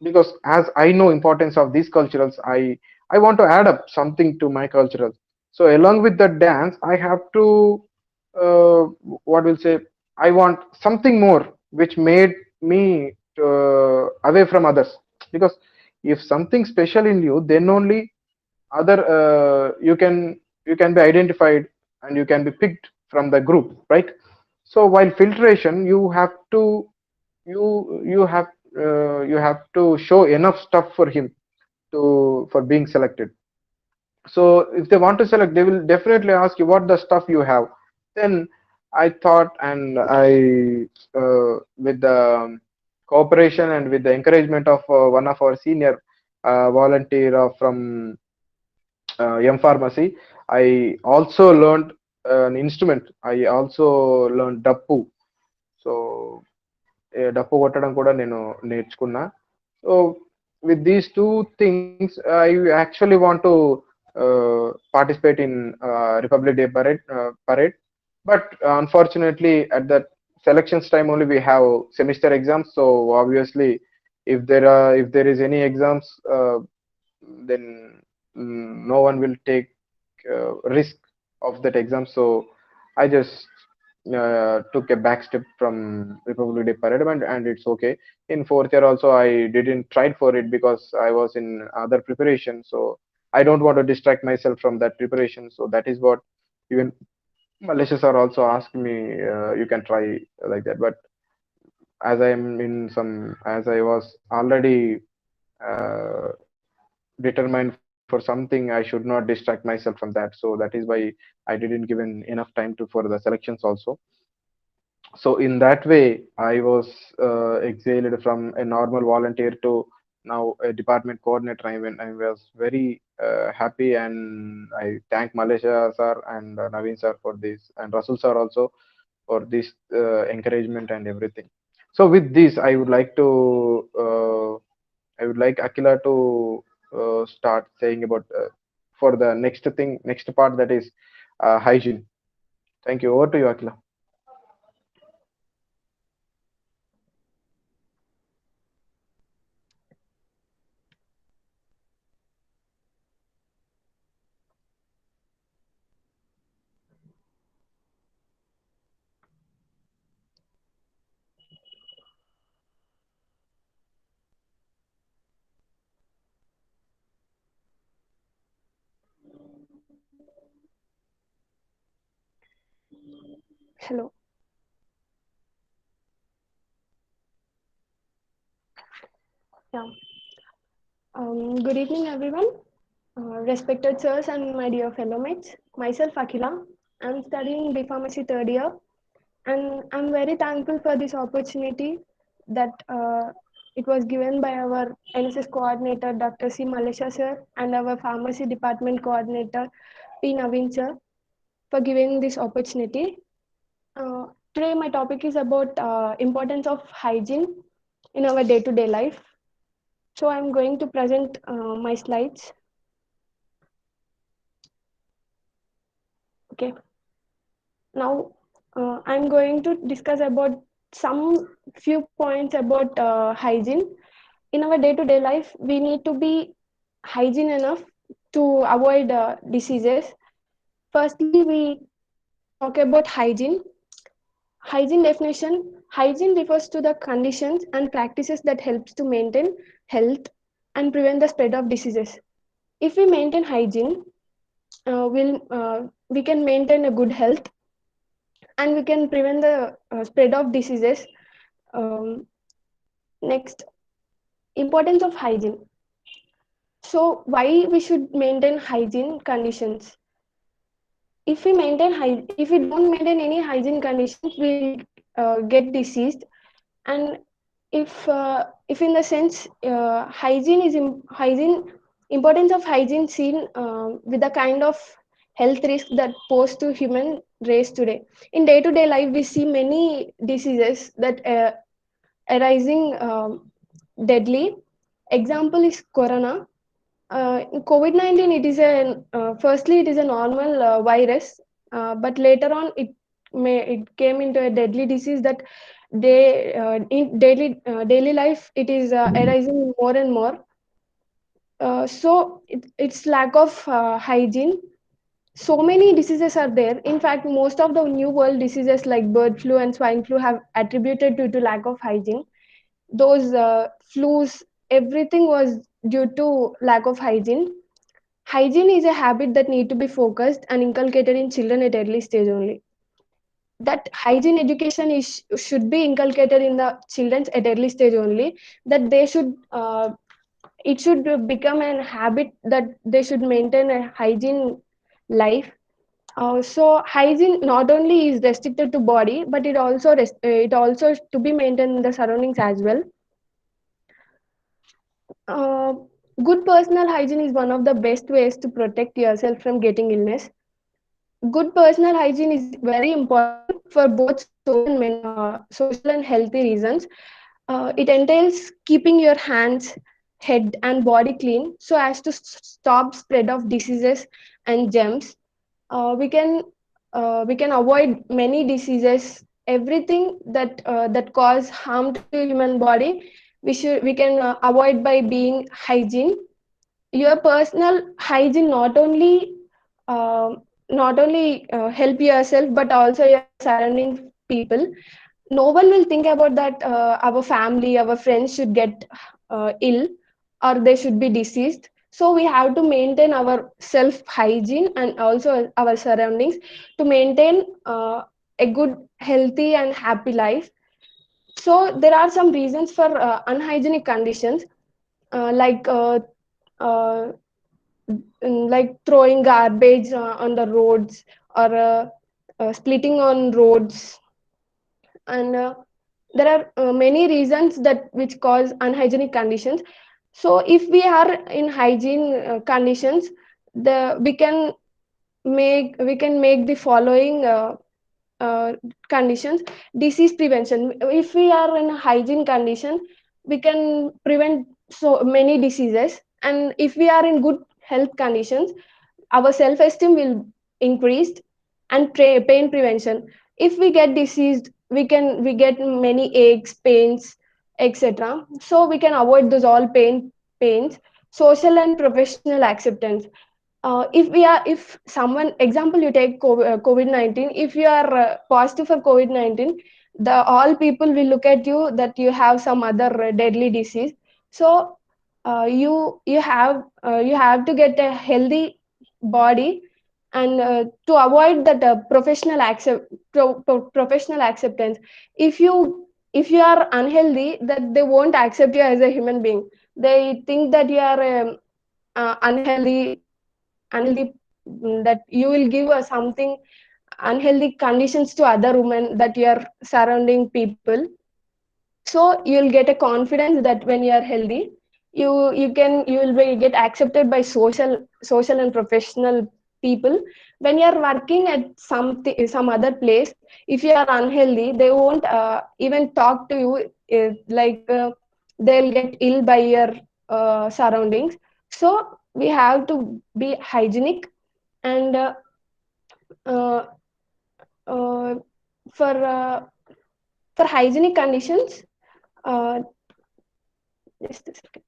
because as I know importance of these culturals, I want to add up something to my cultural. So along with the dance, I have to uh, what will say, I want something more which made me away from others, because if something special in you, then only other you can be identified and you can be picked from the group, right? So while filtration, you have you have to show enough stuff for him to for being selected. So if they want to select, they will definitely ask you what the stuff you have. Then I thought, and I with the cooperation and with the encouragement of one of our senior volunteer from M Pharmacy, I also learned an instrument. I also learned Dappu. So డప్పు కొట్టడం కూడా నేను నేర్చుకున్నా. So with these two things I actually want to participate in republic day parade, but unfortunately at that selections time only we have semester exams. So obviously if there is any exams, then no one will take risk of that exam. So I just took a back step from Republic Day parade, and it's okay. In fourth year also, I didn't try for it because I was in other preparation. So I don't want to distract myself from that preparation. So that is what even Malaysia sir also asked me, you can try like that. But as I was already uh, determined for something, I should not distract myself from that. So that is why I didn't given enough time to for the selections also. So in that way, I was exiled from a normal volunteer to now a department coordinator. I was very happy, and I thank Malaysia sir and Naveen sir for this, and Rasul sir also for this encouragement and everything. So with this, I would like Akila to start saying about for the next part, that is hygiene. Thank you. Over to you, Akila. Hello. Yeah. Good evening, everyone. Respected sirs and my dear fellow mates. Myself, Akila. I'm studying B Pharmacy third year, and I'm very thankful for this opportunity that it was given by our NSS coordinator, Dr. C. Malaysia sir, and our pharmacy department coordinator, P. Naveen sir, for giving this opportunity. Uh, Today, my topic is about importance of hygiene in our day-to-day life. So I'm going to present my slides. Okay. Now I'm going to discuss about some few points about hygiene. In our day-to-day life, we need to be hygiene enough to avoid diseases. Firstly, we talk about hygiene. Hygiene definition. Hygiene refers to the conditions and practices that helps to maintain health and prevent the spread of diseases. If we maintain hygiene, we can maintain a good health and we can prevent the spread of diseases. Um, Next, importance of hygiene. So, why we should maintain hygiene conditions? If we don't maintain any hygiene conditions, we'll get diseased. And if in the sense hygiene importance of hygiene seen with the kind of health risk that pose to human race today. In day to day life, we see many diseases that arising deadly. Example is corona. COVID-19, it is a firstly it is a normal virus, but later on it came into a deadly disease that In daily life it is arising more and more. It's lack of hygiene. So many diseases are there. In fact, most of the new world diseases like bird flu and swine flu have attributed to lack of hygiene. Those flus, everything was due to lack of hygiene. Hygiene is a habit that need to be focused and inculcated in children at early stage only. That hygiene education should be inculcated in the children's at early stage only. That they should it should become an habit that they should maintain a hygiene life. So hygiene not only is restricted to body, but it also to be maintained in the surroundings as well. Uh, Good personal hygiene is one of the best ways to protect yourself from getting illness. Good personal hygiene is very important for both social and healthy reasons. It entails keeping your hands, head, and body clean so as to stop spread of diseases and germs. We can avoid many diseases, everything that cause harm to human body. We can avoid by being hygiene. Your personal hygiene not only help yourself but also your surrounding people. No one will think about that our family, our friends should get ill or they should be deceased. So we have to maintain our self hygiene and also our surroundings to maintain a good, healthy and happy life. So there are some reasons for unhygienic conditions, like uh, like throwing garbage on the roads, or splitting on roads. And there are many reasons that which cause unhygienic conditions. So if we are in hygiene conditions, the we can make the following uh, conditions. Disease prevention: if we are in a hygiene condition, we can prevent so many diseases. And if we are in good health conditions, our self esteem will increase. And pain prevention: if we get diseased, we get many aches, pains, etc. So we can avoid those all pains. Social and professional acceptance: if someone, example, you take COVID-19. If you are positive for COVID-19, the all people will look at you that you have some other deadly disease. So you have to get a healthy body. And to avoid that professional acceptance, if you are unhealthy, that they won't accept you as a human being. They think that you are unhealthy, that you will give something unhealthy conditions to other women that you are surrounding people. So you'll get a confidence that when you are healthy, you will get accepted by social and professional people. When you are working at some other place, if you are unhealthy, they won't even talk to you. They'll get ill by your surroundings. So we have to be hygienic. And uh, uh, for uh, for hygienic conditions, uh, just a second.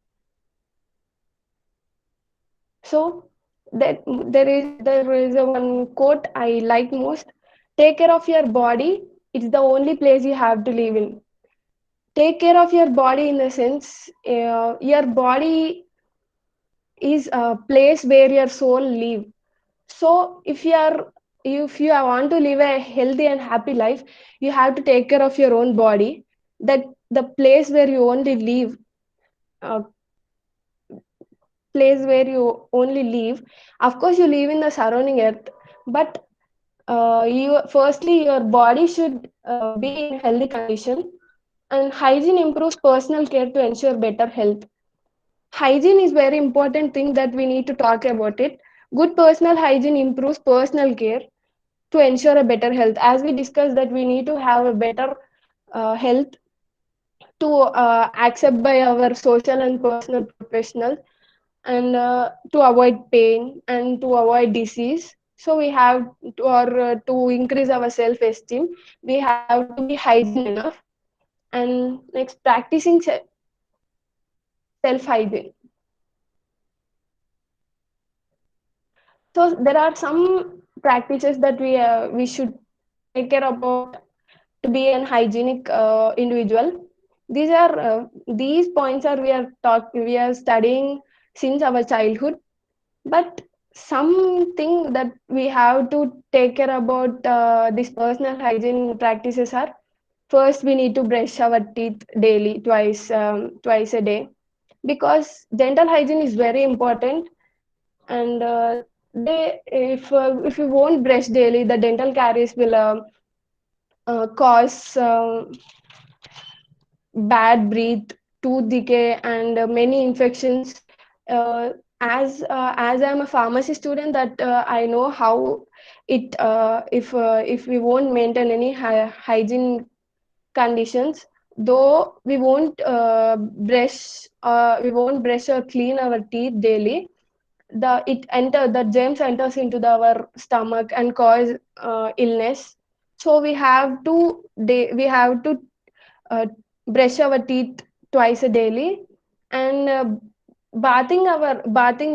So that there is a one quote I like most: take care of your body, it's the only place you have to live in. Take care of your body in the sense, your body is a place where your soul live. So if you want to live a healthy and happy life, you have to take care of your own body. That the place where you only live, uh, place where you only live. Of course, you live in the surrounding earth, but your body should be in healthy condition. And hygiene improves personal care to ensure better health. Hygiene is very important thing that we need to talk about it. Good personal hygiene improves personal care to ensure a better health. As we discussed that we need to have a better health to accept by our social and personal professionals, and to avoid pain and to avoid disease. So we have to, or to increase our self esteem, we have to be hygiene enough. And next, practicing self hygiene. So there are some practices that we should take care about to be an hygienic individual. These points are we are studying since our childhood, but something that we have to take care about these personal hygiene practices are: first, we need to brush our teeth daily, twice a day, because dental hygiene is very important. And if you won't brush daily, the dental caries will cause bad breath, tooth decay, and many infections. Uh, as I'm a pharmacy student, that I know how if we won't maintain any hygiene conditions, though we won't brush or clean our teeth daily, the germs enters into our stomach and cause illness. So we have to uh, brush our teeth twice a daily. And bathing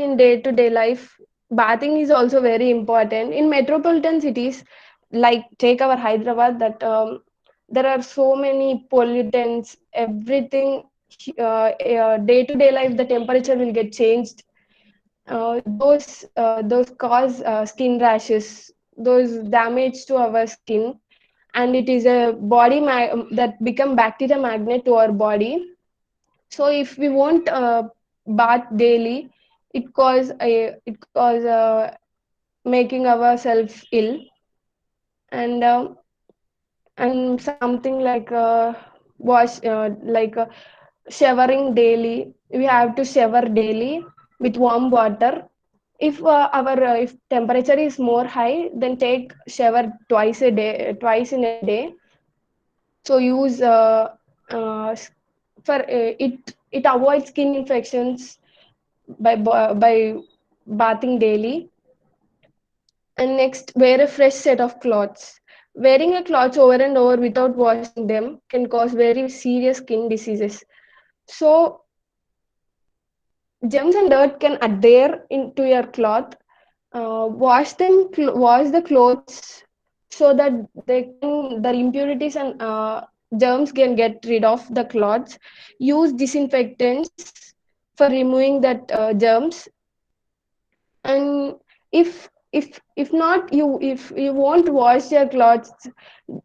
in day to day life, bathing is also very important in metropolitan cities. Like, take our Hyderabad, that there are so many pollutants, everything. Day to day life, the temperature will get changed. Those cause skin rashes, those damage to our skin. And it is a that become bacteria magnet to our body. So if we won't bath daily, it cause making ourselves ill. And uh, and something like wash like showering daily. We have to shower daily with warm water. If temperature is more high, then take shower twice in a day. So use for it avoids skin infections by bathing daily. And next, wear a fresh set of clothes. Wearing a clothes over and over without washing them can cause very serious skin diseases. So germs and dirt can adhere into your cloth. Wash the clothes so that the impurities and germs can get rid of the cloths. Use disinfectants for removing that germs. And if not, if you won't wash your clothes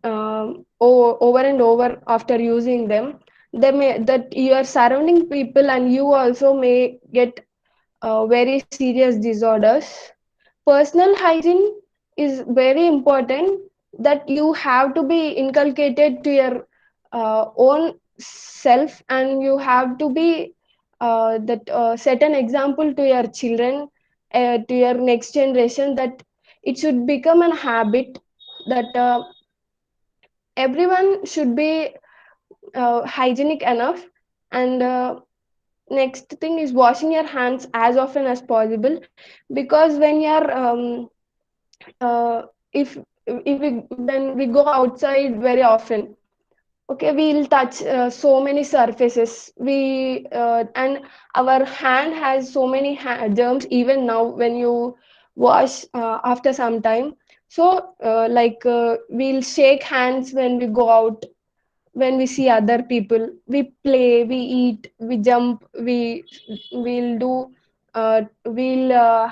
over and over after using them, that your surrounding people and you also may get very serious disorders. Personal hygiene is very important, that you have to be inculcated to your own self, and you have to be that set an example to your children, to your next generation, that it should become a habit, that everyone should be hygienic enough. And next thing is washing your hands as often as possible, because uh, if when we go outside very often, okay, we'll touch so many surfaces. And our hand has so many germs even now when you wash after some time. So we'll shake hands when we go out, when we see other people. We play, we eat, we jump, we'll do we'll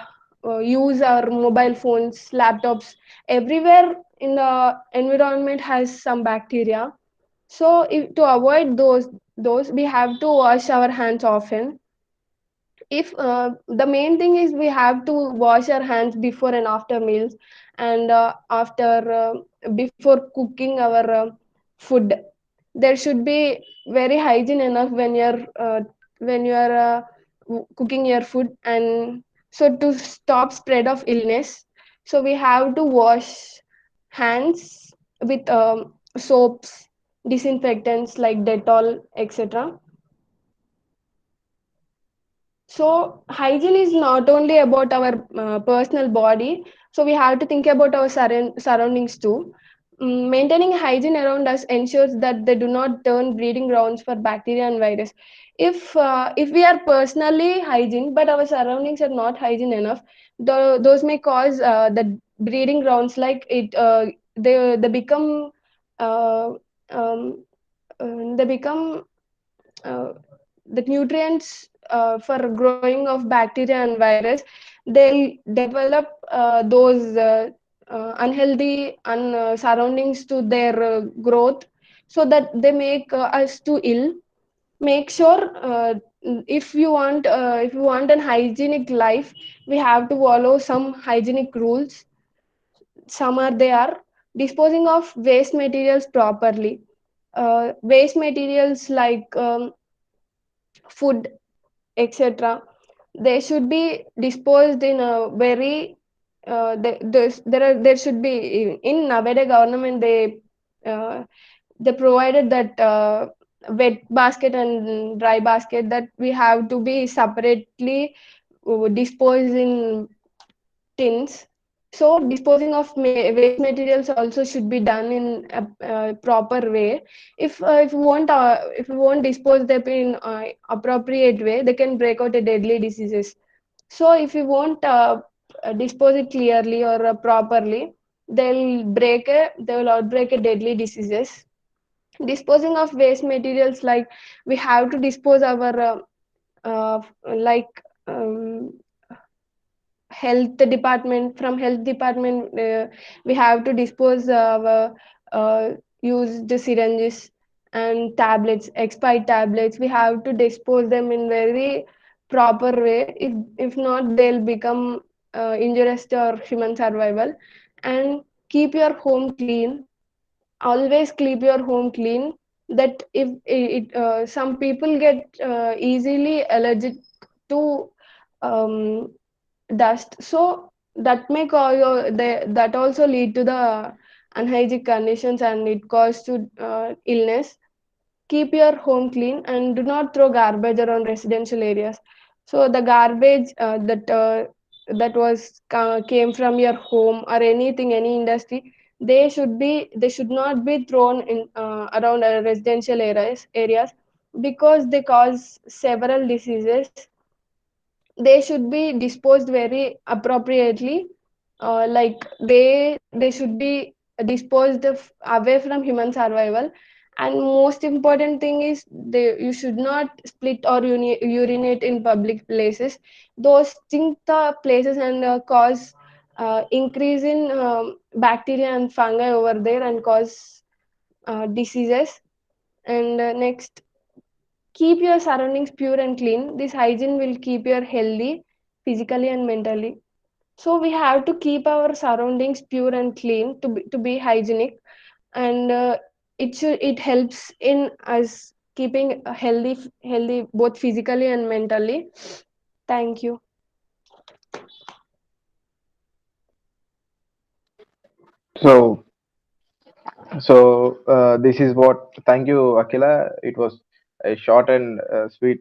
use our mobile phones, laptops. Everywhere in the environment has some bacteria. So to avoid those, we have to wash our hands often. If The main thing is, we have to wash our hands before and after meals, and after before cooking our food. There should be very hygiene enough when you're cooking your food. And so to stop spread of illness, so we have to wash hands with soaps, disinfectants like Dettol, etc. So hygiene is not only about our personal body, so we have to think about our surroundings too. Maintaining hygiene around us ensures that they do not turn breeding grounds for bacteria and virus. If we are personally hygiene, but our surroundings are not hygiene enough, those may cause the breeding grounds. Like it, they become uh, um, they become uh, the nutrients for growing of bacteria and virus. They'll develop those surroundings to their growth, so that they make us too ill. Make sure, if you want an hygienic life, we have to follow some hygienic rules. Some are they are disposing of waste materials properly. Waste materials like food, etc., they should be disposed in a very there should be, in nowadays government, uh, they provided that wet basket and dry basket, that we have to be separately disposed in tins. So disposing of waste materials also should be done in a proper way. If you won't dispose them in appropriate way, they can break out a deadly diseases. So if you won't dispose it clearly or properly, they will outbreak a deadly diseases. Disposing of waste materials, like we have to dispose our uh, like um, health department, we have to dispose of used syringes and tablets, expired tablets. We have to dispose them in very proper way. If not, they'll become injurious to our human survival. And keep your home clean. Always keep your home clean. That if it some people get easily allergic to um, dust, so that may that also lead to the unhygienic conditions, and it cause to illness. Keep your home clean and do not throw garbage around residential areas. So the garbage came from your home or anything, any industry, they should not be thrown in around residential areas, because they cause several diseases. They should be disposed very appropriately. Like they should be disposed away from human survival. And most important thing is, you should not split or urinate in public places. Those stink the places and cause increase in bacteria and fungi over there, and cause diseases. And next, keep your surroundings pure and clean. This hygiene will keep you healthy physically and mentally. So we have to keep our surroundings pure and clean to be hygienic. And it helps in us keeping healthy both physically and mentally. Thank you. So, this is what. Thank you, Akila. It was a short and sweet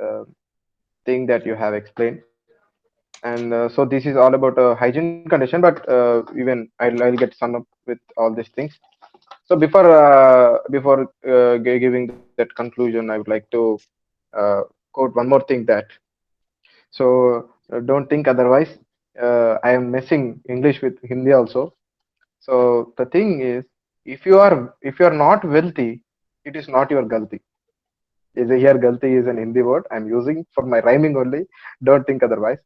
uh, thing that you have explained. And so this is all about a hygiene condition, but even I'll get sum up with all these things. So before giving that conclusion, I would like to uh, quote one more thing, that don't think otherwise. I am messing English with Hindi also. So the thing is, if you are not wealthy, it is not your galti. Is here galti is an Hindi word I'm using for my rhyming only. Don't think otherwise.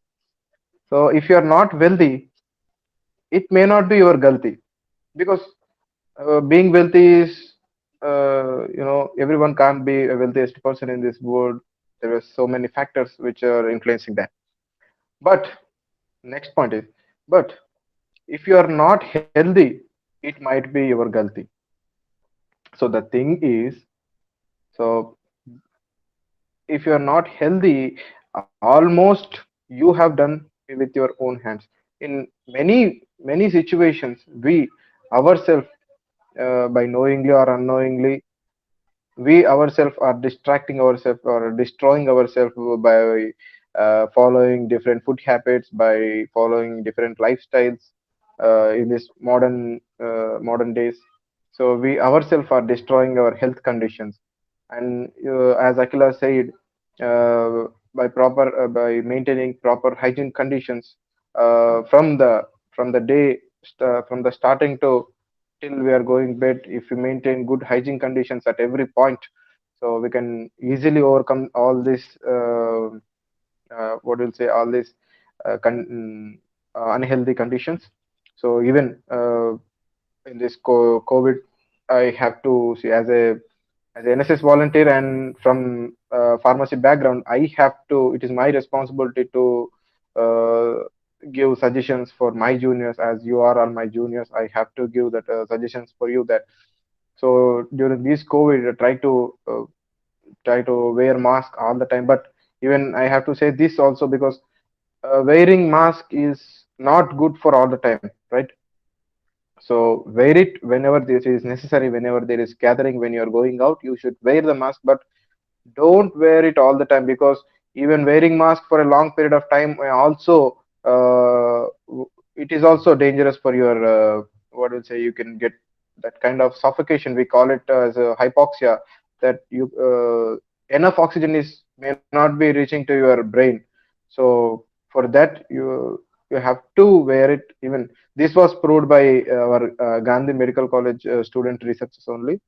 So if you are not wealthy, it may not be your galti, because being wealthy is, everyone can't be a wealthiest person in this world. There are so many factors which are influencing that. But next point is, but if you are not healthy, it might be your galti. So the thing is, so if you are not healthy, almost you have done with your own hands. In many situations, we ourselves, by knowingly or unknowingly, we ourselves are distracting ourselves or destroying ourselves by following different food habits, by following different lifestyles, in this modern days. So we ourselves are destroying our health conditions. And as Akila said, by maintaining proper hygiene conditions from the from the starting to till we are going bed, if we maintain good hygiene conditions at every point, so we can easily overcome all this what will say all these unhealthy conditions. So even in this COVID, I have to see as a NSS volunteer and from pharmacy background, I have to. It is my responsibility to uh, give suggestions for my juniors. As you are all my juniors, I have to give that suggestions for you. That so during this COVID, try to wear mask all the time. But even I have to say this also because wearing mask is not good for all the time, right? So wear it whenever this is necessary, whenever there is gathering, when you are going out, you should wear the mask, but don't wear it all the time, because even wearing mask for a long period of time may also it is also dangerous for your what will say, you can get that kind of suffocation, we call it as a hypoxia, that you enough oxygen is may not be reaching to your brain. So for that you have to wear it. Even this was proved by our Gandhi Medical College student researchers only,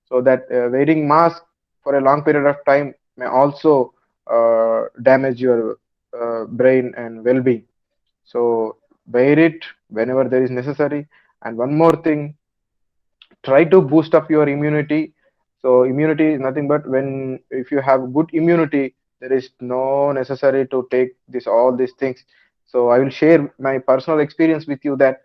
so that wearing mask for a long period of time may also damage your brain and well-being. So wear it whenever there is necessary. And one more thing, try to boost up your immunity. So immunity is nothing but when if you have good immunity, there is no necessary to take this all these things. So I will share my personal experience with you that